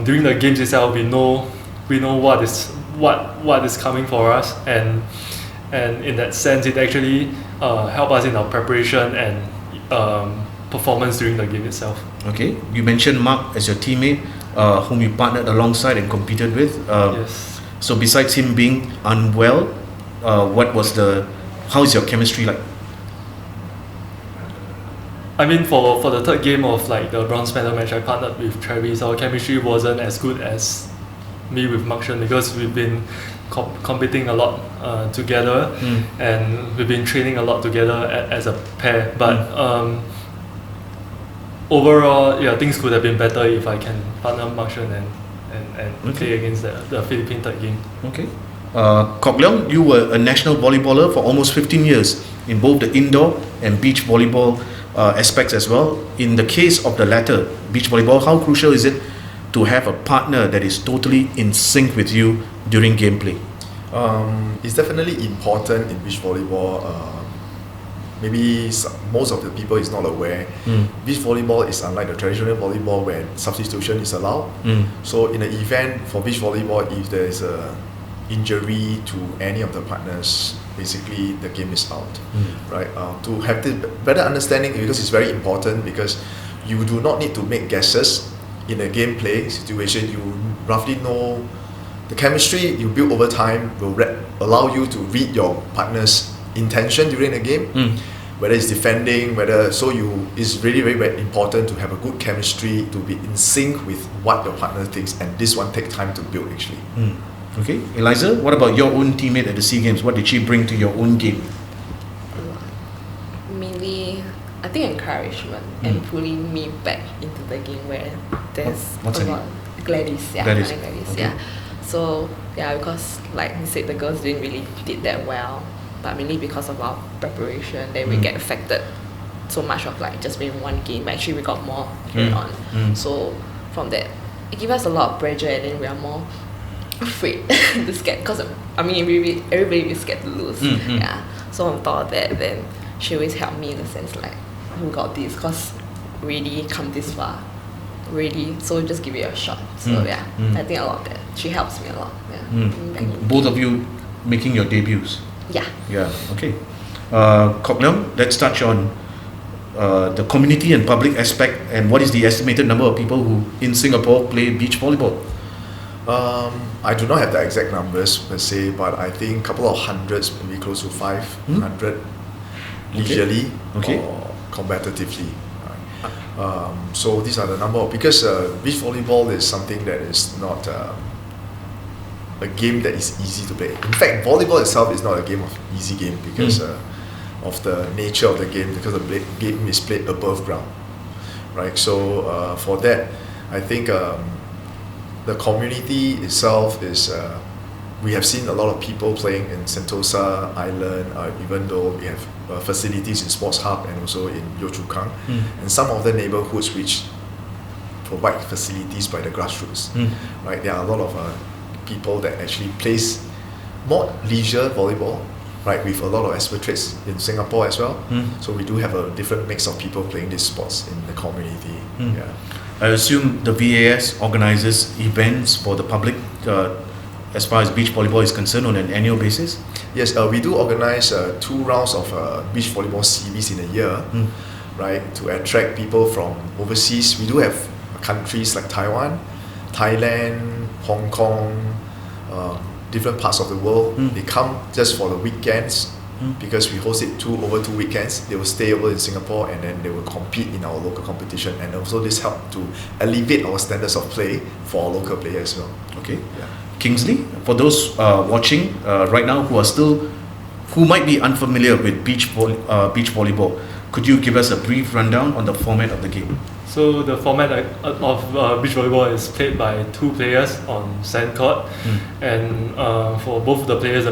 during the games itself, we know what is coming for us, and in that sense, it actually helped us in our preparation and performance during the game itself. Okay, you mentioned Mark as your teammate, whom you partnered alongside and competed with. Yes. So besides him being unwell, how is your chemistry like? I mean, for the third game of like the bronze medal match, I partnered with Travis. Our chemistry wasn't as good as me with Mark Shen because we've been competing a lot together, and we've been training a lot together as a pair. But overall, things could have been better if I can partner Mark Shen and play against the Philippine third game. Okay. Kok Leong, you were a national volleyballer for almost 15 years in both the indoor and beach volleyball aspects as well. In the case of the latter, beach volleyball, how crucial is it to have a partner that is totally in sync with you during gameplay? It's definitely important in beach volleyball. Maybe most of the people is not aware. Beach volleyball is unlike the traditional volleyball where substitution is allowed. So in the event for beach volleyball, if there is a injury to any of the partners, basically the game is out. Right? To have this better understanding, because it's very important, because you do not need to make guesses in a gameplay situation. You roughly know the chemistry you build over time will allow you to read your partner's intention during the game, whether it's defending, it's really very, very important to have a good chemistry, to be in sync with what your partner thinks, and this one takes time to build actually. Okay, Eliza, what about your own teammate at the SEA Games? What did she bring to your own game? Mainly, I think encouragement and pulling me back into the game where there's What's a her lot. Gladys, Okay. So because like you said, the girls didn't really did that well, but mainly because of our preparation, then we get affected so much of like just being one game, but actually we got more carried on. So from that, it gives us a lot of pressure, and then we are more afraid to scared, because I mean everybody is scared to lose. Yeah. So on top of that, then she always helped me in the sense like, we got this, cause really come this far, really. So just give it a shot. So yeah, I think a lot of that. She helps me a lot. Yeah. Both of you making your debuts. Yeah. Yeah. Okay. Cognum, let's touch on the community and public aspect, and what is the estimated number of people who in Singapore play beach volleyball? I do not have the exact numbers per se, but I think a couple of hundreds, maybe close to 500 leisurely or competitively. So these are the number of, because beach volleyball is something that is not a game that is easy to play. In fact, volleyball itself is not a game of easy game because of the nature of the game, because the game is played above ground, right? So for that, I think the community itself is, we have seen a lot of people playing in Sentosa Island, even though we have facilities in Sports Hub and also in Yio Chu Kang, and some of the neighborhoods which provide facilities by the grassroots, right? There are a lot of people that actually plays more leisure volleyball, right, with a lot of expatriates in Singapore as well. So we do have a different mix of people playing these sports in the community. Yeah. I assume the VAS organizes events for the public as far as beach volleyball is concerned on an annual basis? Yes, we do organize 2 rounds of beach volleyball series in a year, right, to attract people from overseas. We do have countries like Taiwan, Thailand, Hong Kong, different parts of the world. They come just for the weekends, because we host it over 2 weekends. They will stay over in Singapore and then they will compete in our local competition, and also this help to elevate our standards of play for our local players as well. Okay. Yeah. Kingsley, for those watching right now who might be unfamiliar with beach volleyball, could you give us a brief rundown on the format of the game? So the format of beach volleyball is played by 2 players on sand court, and for both the players,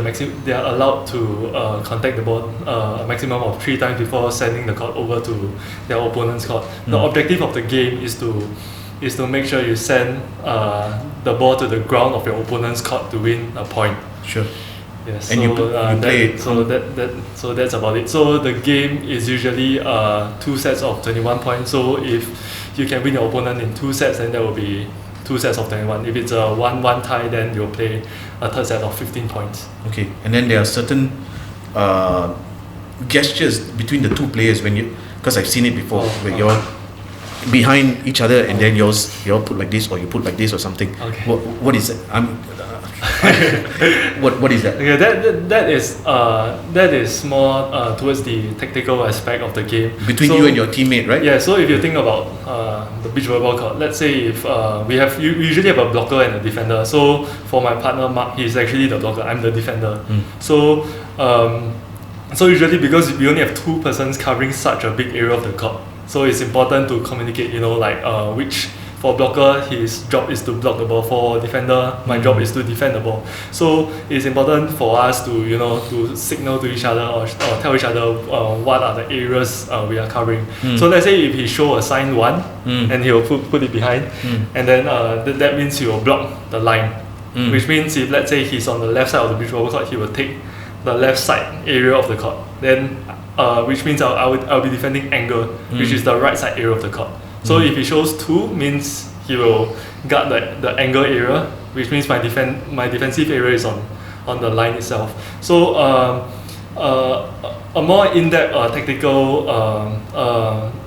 they are allowed to contact the ball a maximum of 3 times before sending the court over to their opponent's court. The objective of the game is to make sure you send the ball to the ground of your opponent's court to win a point. Sure. Yes. And so, you play it. So that's about it. So the game is usually 2 sets of 21 points. So if you can win your opponent in 2 sets, then there will be 2 sets of 21. If it's a 1-1 tie, then you'll play a third set of 15 points. Okay. And then there are certain gestures between the 2 players because I've seen it before, where you're behind each other and then you all put like this, or you put like this or something. Okay. What is it? What is that? Okay, that is more towards the tactical aspect of the game. Between you and your teammate, right? Yeah. So if you think about the beach volleyball court, let's say if we usually have a blocker and a defender. So for my partner Mark, he's actually the blocker. I'm the defender. So usually, because we only have 2 persons covering such a big area of the court, so it's important to communicate. Which. For blocker, his job is to block the ball. For defender, my job is to defend the ball. So it's important for us to signal to each other or tell each other what are the areas we are covering. So let's say if he show a sign 1, and he will put it behind, and then that means he will block the line. Which means if let's say he's on the left side of the beach volleyball court, he will take the left side area of the court. Then which means I'll be defending angle, which is the right side area of the court. So if he shows 2, means he will guard the angle area, which means my defensive area is on the line itself. So a more in-depth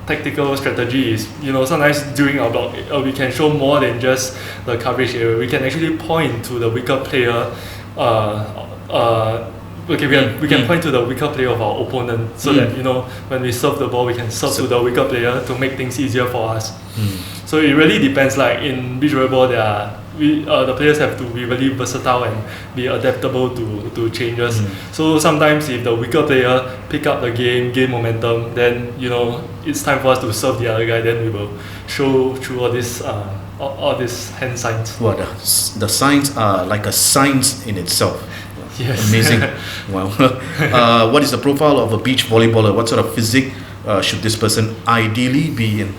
tactical strategy is, sometimes during our block we can show more than just the coverage area. We can actually point to the weaker player. We can point to the weaker player of our opponent, so that when we serve the ball, we can serve to the weaker player to make things easier for us. So it really depends. Like in beach volleyball, the players have to be really versatile and be adaptable to changes. So sometimes if the weaker player pick up the game, gain momentum, then it's time for us to serve the other guy. Then we will show through all these hand signs. The signs are like a science in itself. Yes. Amazing. Wow. What is the profile of a beach volleyballer? What sort of physique should this person ideally be in?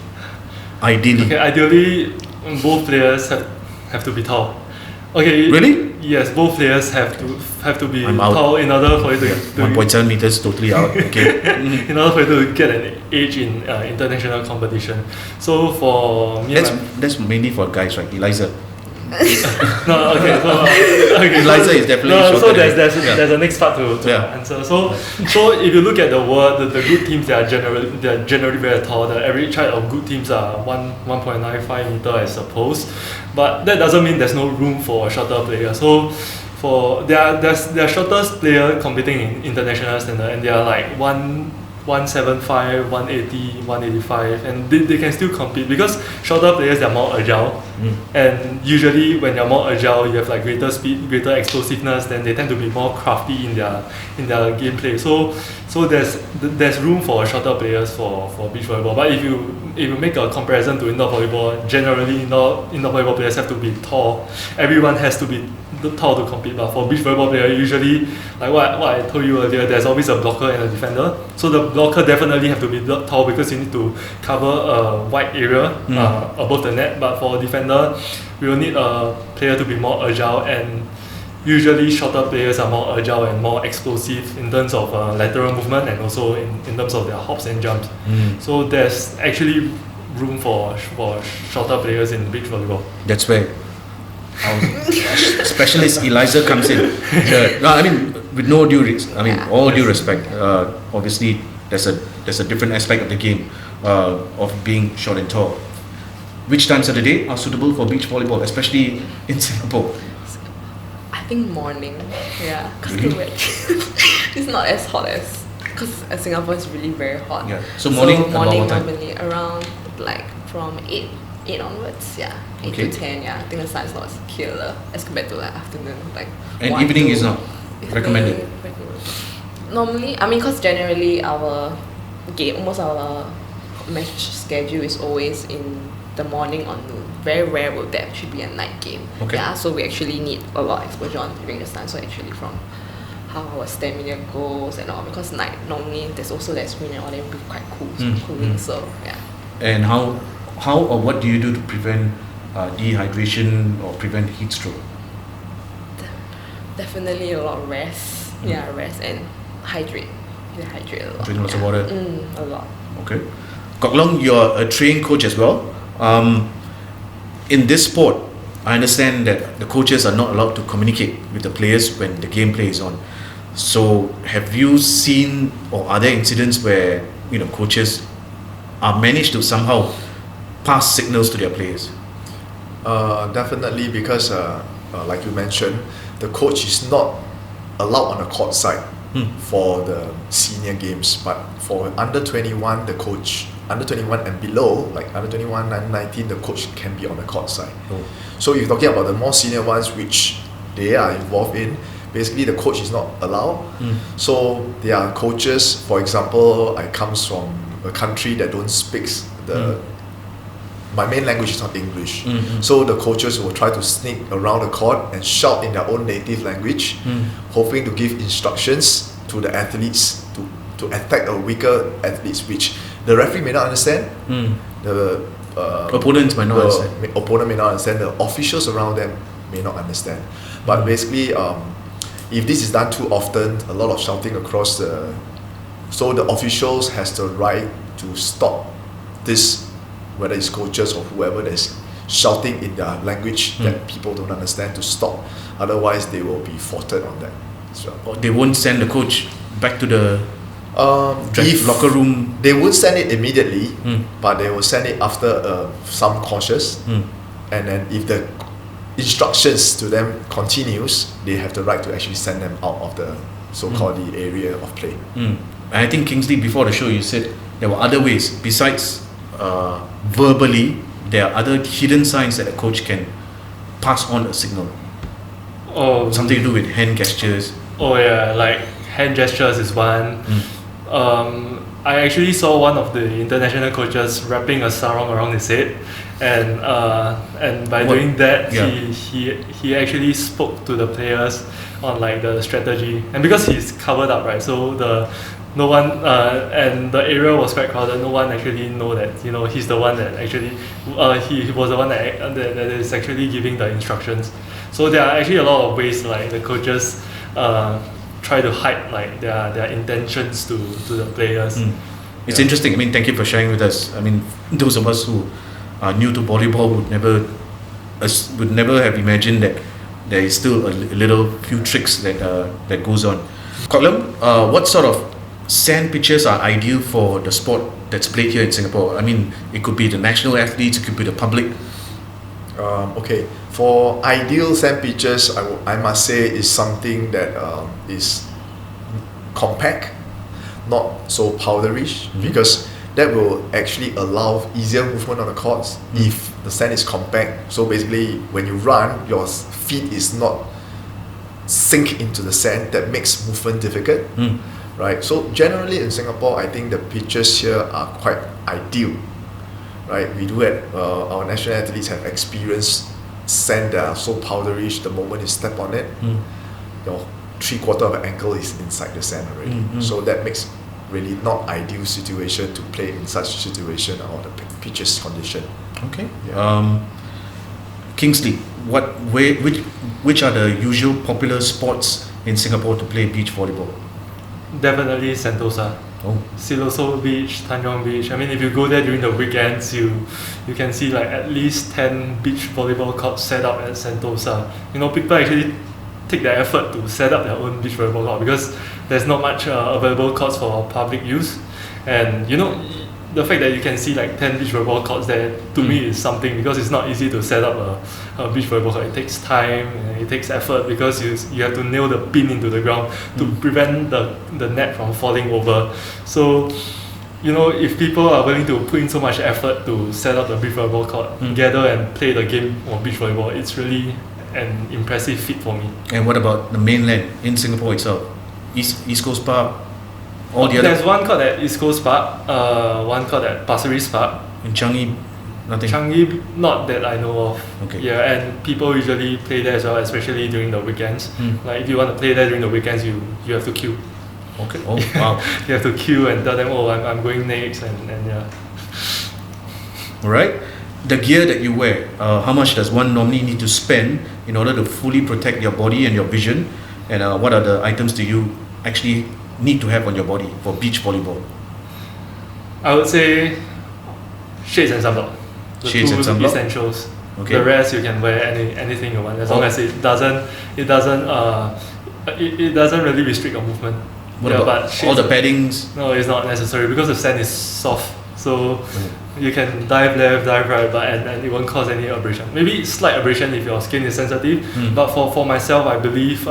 Ideally. Okay, ideally, both players have to be tall. Okay. Really? Yes, both players have to be I'm out. tall in order for you to 1.7 meters, totally out. Okay. in order for you to get an edge in international competition. So for me, That's mainly for guys, right? Eliza. no, okay. So Eliza is definitely no. shorter So than there's a next part to answer. So if you look at the world, the good teams, they are generally very tall. The average height of good teams are 1.95 meter, I suppose. But that doesn't mean there's no room for a shorter player. So their shortest player competing in international standard, and they are like 175, 180, 185, and they can still compete because shorter players, they are more agile, and usually when you're more agile, you have like greater speed, greater explosiveness, then they tend to be more crafty in their gameplay. So there's room for shorter players for beach volleyball. But if you make a comparison to indoor volleyball, generally indoor volleyball players have to be tall. Everyone has to be tall to compete, but for beach volleyball player, usually like what I told you earlier, there's always a blocker and a defender. So the blocker definitely have to be tall because you need to cover a wide area above the net. But for a defender, we will need a player to be more agile, and usually shorter players are more agile and more explosive in terms of lateral movement and also in terms of their hops and jumps. So there's actually room for shorter players in beach volleyball. That's where our specialist Eliza comes in. No, I mean, with all due respect, obviously there's a different aspect of the game of being short and tall. Which times of the day are suitable for beach volleyball, especially in Singapore? I think morning, because Really? it's not as hot as, because Singapore is really very hot. Yeah. So morning about what time? Normally around like from 8 onwards, 8 Okay. to 10, I think the sun is not as killer as compared to like afternoon, like. And 1 evening to- is not recommended? Normally, I mean, because generally our almost our match schedule is always in the morning or noon. Very rare will there actually be a night game. Okay. Yeah, so we actually need a lot of exposure on during the sun. So actually from how our stamina goes and all, because night normally there's also that screen and all, then be quite cooling. So yeah. And how or what do you do to prevent dehydration or prevent heat stroke? Definitely a lot of rest. Yeah, rest and hydrate. You hydrate a lot. Drink lots of water. A lot. Okay. Kok Long, you're a training coach as well. In this sport, I understand that the coaches are not allowed to communicate with the players when the gameplay is on. So, have you seen, or are there incidents where coaches are managed to somehow pass signals to their players? Definitely, because like you mentioned, the coach is not allowed on the court side for the senior games, but for under 21, the coach, under 21 and below, like under 21 and 19, the coach can be on the court side. So if you're talking about the more senior ones which they are involved in, basically the coach is not allowed. So there are coaches, for example, I comes from a country that don't speak my main language is not English. So the coaches will try to sneak around the court and shout in their own native language, hoping to give instructions to the athletes to attack a weaker athletes, which the referee may not understand. The Opponents might not understand. Opponent may not understand. The officials around them may not understand. But basically, if this is done too often, a lot of shouting across so the officials has the right to stop this, whether it's coaches or whoever that's shouting in their language that people don't understand, to stop. Otherwise, they will be faulted on that. So Or they won't send the coach back to the if locker room. they won't send it immediately, but they will send it after some cautious, and then if the instructions to them continues, they have the right to actually send them out of the so-called the area of play. And I think Kingsley, before the show, you said there were other ways besides verbally. There are other hidden signs that a coach can pass on a signal. Oh, Something to do with hand gestures. Oh yeah, like hand gestures is one. I actually saw one of the international coaches wrapping a sarong around his head, and by doing that, he actually spoke to the players on like the strategy, and because he's covered up, right? So no one and the area was quite crowded. No one actually know that he's the one that actually he was the one that is actually giving the instructions. So there are actually a lot of ways like the coaches try to hide like their intentions to the players. It's interesting. I mean, thank you for sharing with us. I mean, those of us who are new to volleyball would never have imagined that there is still a little few tricks that goes on. Colum, what sort of sand pitches are ideal for the sport that's played here in Singapore? I mean, it could be the national athletes, it could be the public. Okay, for ideal sand pitches, I must say is something that is compact, not so powderish, because that will actually allow easier movement on the courts if the sand is compact. So basically, when you run, your feet is not sink into the sand. That makes movement difficult. Right, so generally in Singapore, I think the pitches here are quite ideal. Right, we do have our national athletes have experienced sand that are so powderish. The moment you step on it, your 3/4 of an ankle is inside the sand already. So that makes really not ideal situation to play in such situation or the pitches condition. Okay. Kingsley, which are the usual popular sports in Singapore to play beach volleyball? Definitely Sentosa. Siloso Beach, Tanjong Beach. I mean, if you go there during the weekends, you can see like at least 10 beach volleyball courts set up at Sentosa. People actually take the effort to set up their own beach volleyball court because there's not much available courts for public use. And the fact that you can see like 10 beach volleyball courts there, to me is something, because it's not easy to set up a beach volleyball court. It takes time and it takes effort because you have to nail the pin into the ground to prevent the net from falling over. So if people are willing to put in so much effort to set up the beach volleyball court, gather and play the game of beach volleyball, it's really an impressive feat for me. And what about the mainland in Singapore itself? East Coast Park? There's one court at East Coast Park, one court at Pasir Ris Park. In Changi, nothing? Changi, not that I know of. Okay. Yeah, and people usually play there as well, especially during the weekends. Like if you want to play there during the weekends, you have to queue. Okay. Oh, wow. You have to queue and tell them, I'm going next, and yeah. Alright. The gear that you wear, how much does one normally need to spend in order to fully protect your body and your vision? And what are the items do you actually need to have on your body for beach volleyball? I would say shades and sunblock. The Shades two and sunblock? essentials. Okay. The rest you can wear anything you want, as long as it doesn't really restrict your movement. What about all the paddings? No, it's not necessary because the sand is soft. So you can dive left, dive right, and it won't cause any abrasion. Maybe slight abrasion if your skin is sensitive, but for myself, I believe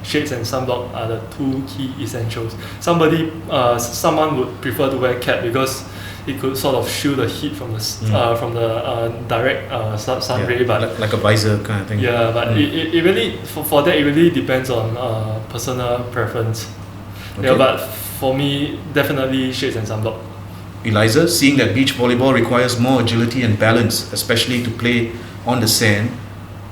shades and sunblock are the two key essentials. Someone would prefer to wear cap because it could sort of shield the heat from the direct sun ray, but like a visor kind of thing. Yeah, but it really for that it really depends on personal preference. Okay. Yeah, but for me, definitely shades and sunblock. Eliza, seeing that beach volleyball requires more agility and balance, especially to play on the sand,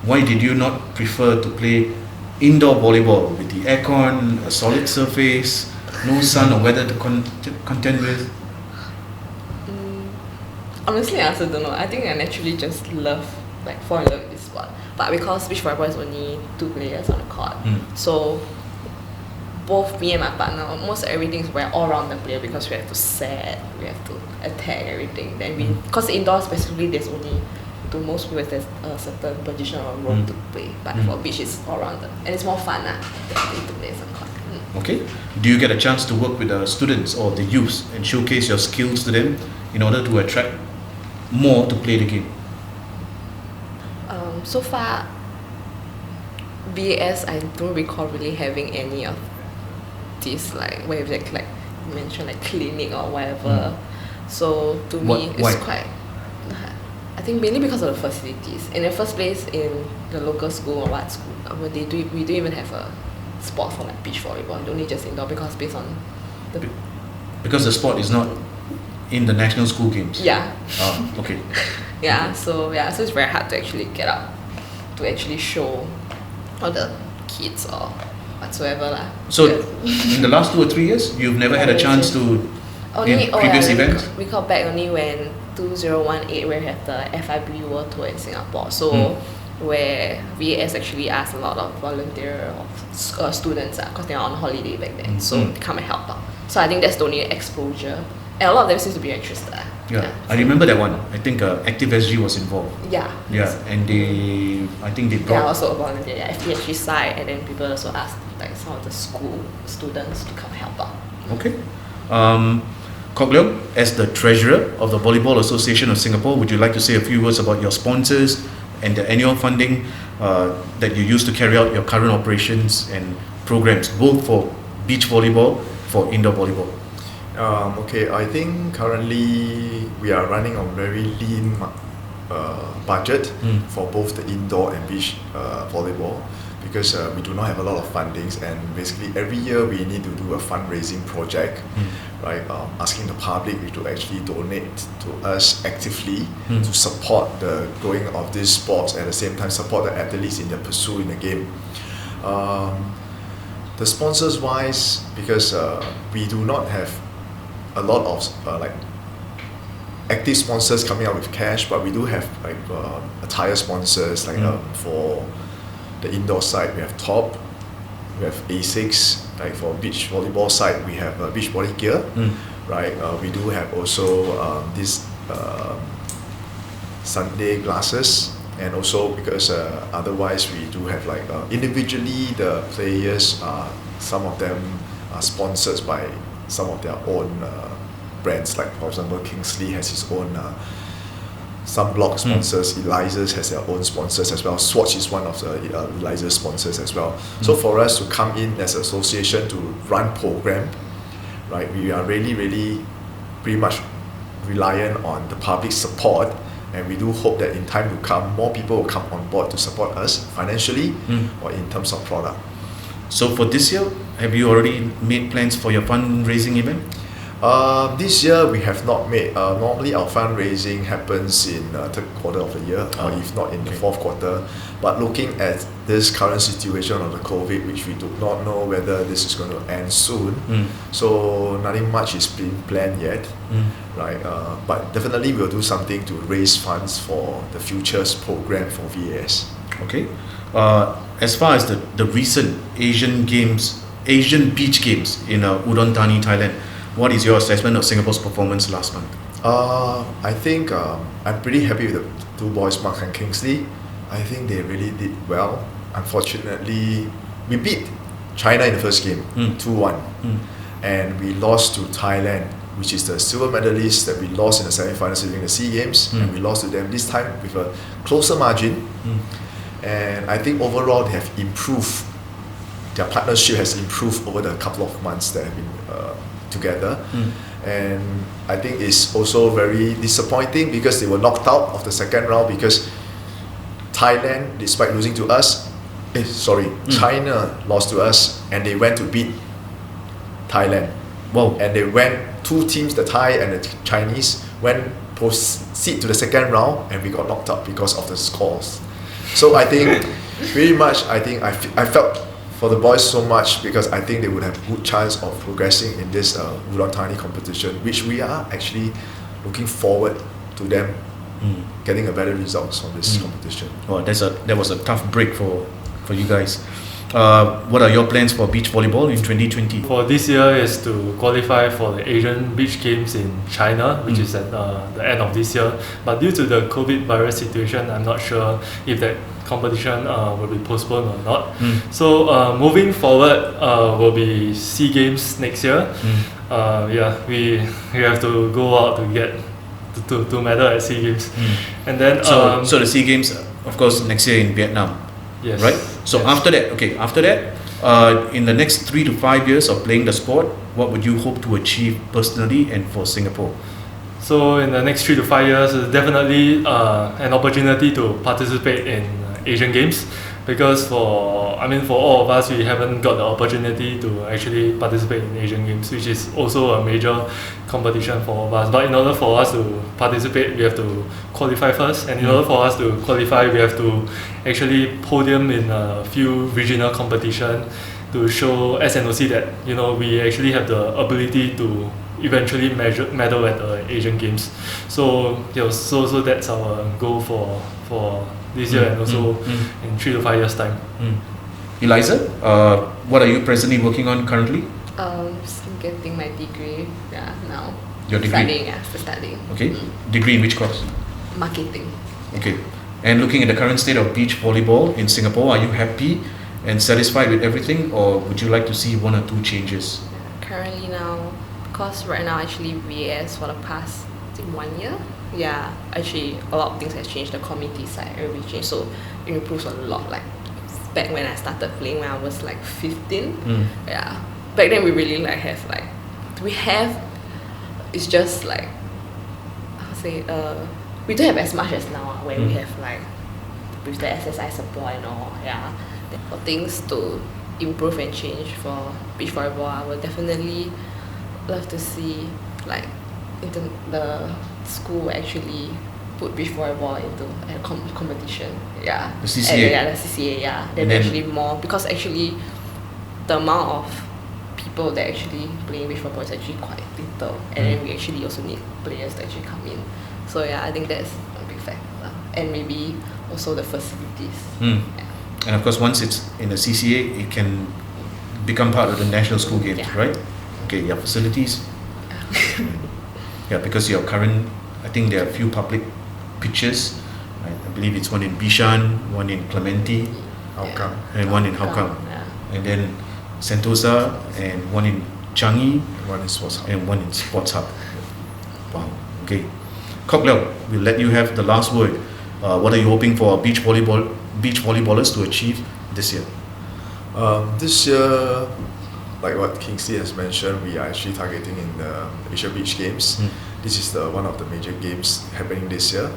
why did you not prefer to play indoor volleyball with the aircon, a solid surface, no sun or weather to contend with? Honestly, I also don't know. I think I naturally just fall in love with this sport. But because beach volleyball is only 2 players on the court, so both me and my partner, almost everything is we're all around the player because we have to set, we have to attack everything. Then because indoors specifically there's only, to most people there's a certain position or role to play. But for beach it's all around and it's more fun than to play some court. Okay. Do you get a chance to work with the students or the youth and showcase your skills to them in order to attract more to play the game? So far, BAS, I don't recall really having any of this where you mentioned clinic or whatever. So to me, it's quite. I think mainly because of the facilities. In the first place, in the local school or what school, we don't even have a sport for beach volleyball. Only just indoor because based on because the sport is not in the national school games. Yeah. Okay. So it's very hard to actually get out to actually show all the kids or whatsoever lah. So in the last 2 or 3 years, you've never had a chance to in previous events? We got back only when 2018 we had the FIB World Tour in Singapore. So where VAS actually asked a lot of volunteer students because they are on holiday back then, so they come and help out. So I think that's the only exposure, and a lot of them seems to be interested. I remember that one. I think ActiveSG was involved. And I think they brought also a volunteer, FTSG side, and then people also asked like some of the school students to come help out. Okay. Kok Leong, as the treasurer of the Volleyball Association of Singapore, would you like to say a few words about your sponsors and the annual funding that you use to carry out your current operations and programs, both for beach volleyball, for indoor volleyball? I think currently we are running on very lean budget for both the indoor and beach volleyball, because we do not have a lot of fundings, and basically every year we need to do a fundraising project, right? Asking the public to actually donate to us actively to support the growing of these sports, at the same time support the athletes in their pursuit in the game. The sponsors wise, because we do not have a lot of active sponsors coming out with cash, but we do have attire sponsors for the indoor side we have Top, we have Asics, for beach volleyball side we have beach volley gear, right? We do have also this Sunday glasses, and also because otherwise we do have individually the players, some of them are sponsored by some of their own brands, like for example Kingsley has his own sunblock sponsors, Eliza's has their own sponsors as well, Swatch is one of the Eliza's sponsors as well. So for us to come in as an association to run program, right, we are really pretty much reliant on the public support, and we do hope that in time to come more people will come on board to support us financially or in terms of product. So for this year, have you already made plans for your fundraising event? This year we have not made. Normally our fundraising happens in third quarter of the year, or if not in the fourth quarter. But looking at this current situation of the COVID, which we do not know whether this is going to end soon, so nothing much is being planned yet, right? But definitely we'll do something to raise funds for the future's program for VAS. Okay. As far as the recent Asian Beach Games in Udon Thani, Thailand, what is your assessment of Singapore's performance last month? I think I'm pretty happy with the two boys, Mark and Kingsley. I think they really did well. Unfortunately, we beat China in the first game, 2-1. And we lost to Thailand, which is the silver medalist that we lost in the semi-finals during the SEA Games. And we lost to them this time with a closer margin. And I think overall they have improved. Their partnership has improved over the couple of months that have been together. And I think it's also very disappointing because they were knocked out of the second round, because Thailand, despite losing to us, China lost to us, and they went to beat Thailand. Wow. And they went, two teams, the Thai and the Chinese, went proceed to the second round, and we got knocked out because of the scores. So I think pretty much I felt for the boys so much, because I think they would have a good chance of progressing in this Udon Thani competition, which we are actually looking forward to them getting a better results from this competition. Oh, that was a tough break for you guys. What are your plans for beach volleyball in 2020? For this year is to qualify for the Asian Beach Games in China, which is at the end of this year. But due to the COVID virus situation, I'm not sure if that competition will be postponed or not. So moving forward will be SEA Games next year. We have to go out to get to medal at SEA Games. And then so the SEA Games, of course, next year in Vietnam. Yes. Right? So after that, in the next 3 to 5 years of playing the sport, what would you hope to achieve personally and for Singapore? So in the next 3 to 5 years, definitely an opportunity to participate in Asian Games, because for all of us, we haven't got the opportunity to actually participate in Asian Games, which is also a major competition for all of us. But in order for us to participate, we have to qualify first, and in order for us to qualify, we have to actually podium in a few regional competition to show SNOC that we actually have the ability to eventually medal at the Asian Games. So so that's our goal for this year and also in 3 to 5 years time. Eliza, what are you presently working on currently? Still getting my degree now. Your degree? Studying. Okay. Degree in which course? Marketing. Okay. And looking at the current state of beach volleyball in Singapore, are you happy and satisfied with everything, or would you like to see 1 or 2 changes? Currently now, because right now actually VAS for the past 1 year, actually a lot of things has changed. The community side really changed, so it improves a lot. Like back when I started playing when I was like 15, back then we really it's just like we don't have as much as now where we have like with the SSI support and all. For things to improve and change for beach volleyball, I would definitely love to see like the school actually put beach volleyball into a competition. The CCA. The CCA. Then actually more, because actually the amount of people that actually playing beach volleyball is actually quite little, and then we actually also need players to actually come in. So I think that's a big factor, and maybe also the facilities. And of course, once it's in the CCA, it can become part of the national school games, right? Okay, your facilities. Because your current, I think there are a few public pitches. I believe it's one in Bishan, one in Clementi, and one in Hougang. And then Sentosa, and one in Changi, One in Sports Hub. and one in Sports Hub. Wow. Okay. Kok Leong, we'll let you have the last word. What are you hoping for beach volleyballers to achieve this year? This year, like what Kingsley has mentioned, we are actually targeting in the Asia Beach Games. This is one of the major games happening this year.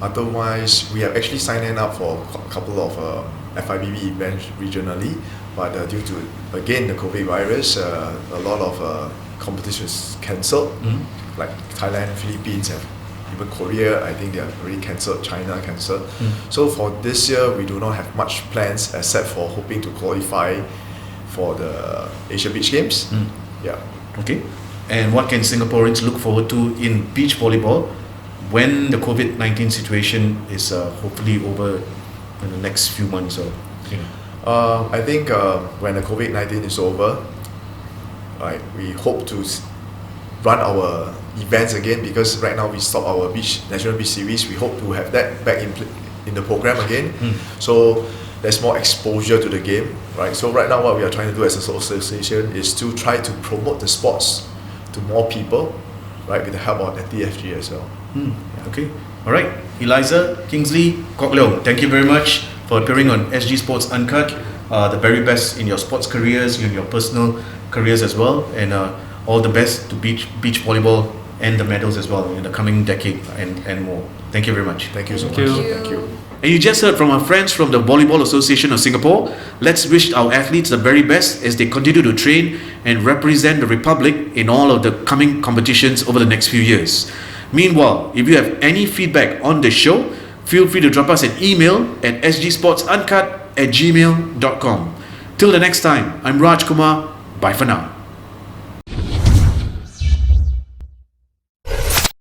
Otherwise, we have actually signed up for a couple of FIBB events regionally, but due to again the COVID virus, a lot of competitions cancelled. Like Thailand, Philippines, and even Korea, I think they are already cancelled. China cancelled. So for this year, we do not have much plans except for hoping to qualify for the Asia Beach Games. Okay. And what can Singaporeans look forward to in beach volleyball when the COVID-19 situation is hopefully over in the next few months? Or I think when the COVID-19 is over, we hope to run our events again, because right now we stop our National Beach Series. We hope to have that back in the program again. So there's more exposure to the game, right? So right now what we are trying to do as an association is to try to promote the sports to more people, right, with the help of the TFG as well. Okay. All right. Eliza, Kingsley, Kok Leong, thank you very much for appearing on SG Sports Uncut. The very best in your sports careers, in your personal careers as well, and all the best to beach volleyball and the medals as well in the coming decade and more. Thank you very much. Thank you so much. Thank you. And you just heard from our friends from the Volleyball Association of Singapore. Let's wish our athletes the very best as they continue to train and represent the Republic in all of the coming competitions over the next few years. Meanwhile, if you have any feedback on the show, feel free to drop us an email at sgsportsuncut@gmail.com. Till the next time, I'm Raj Kumar. Bye for now.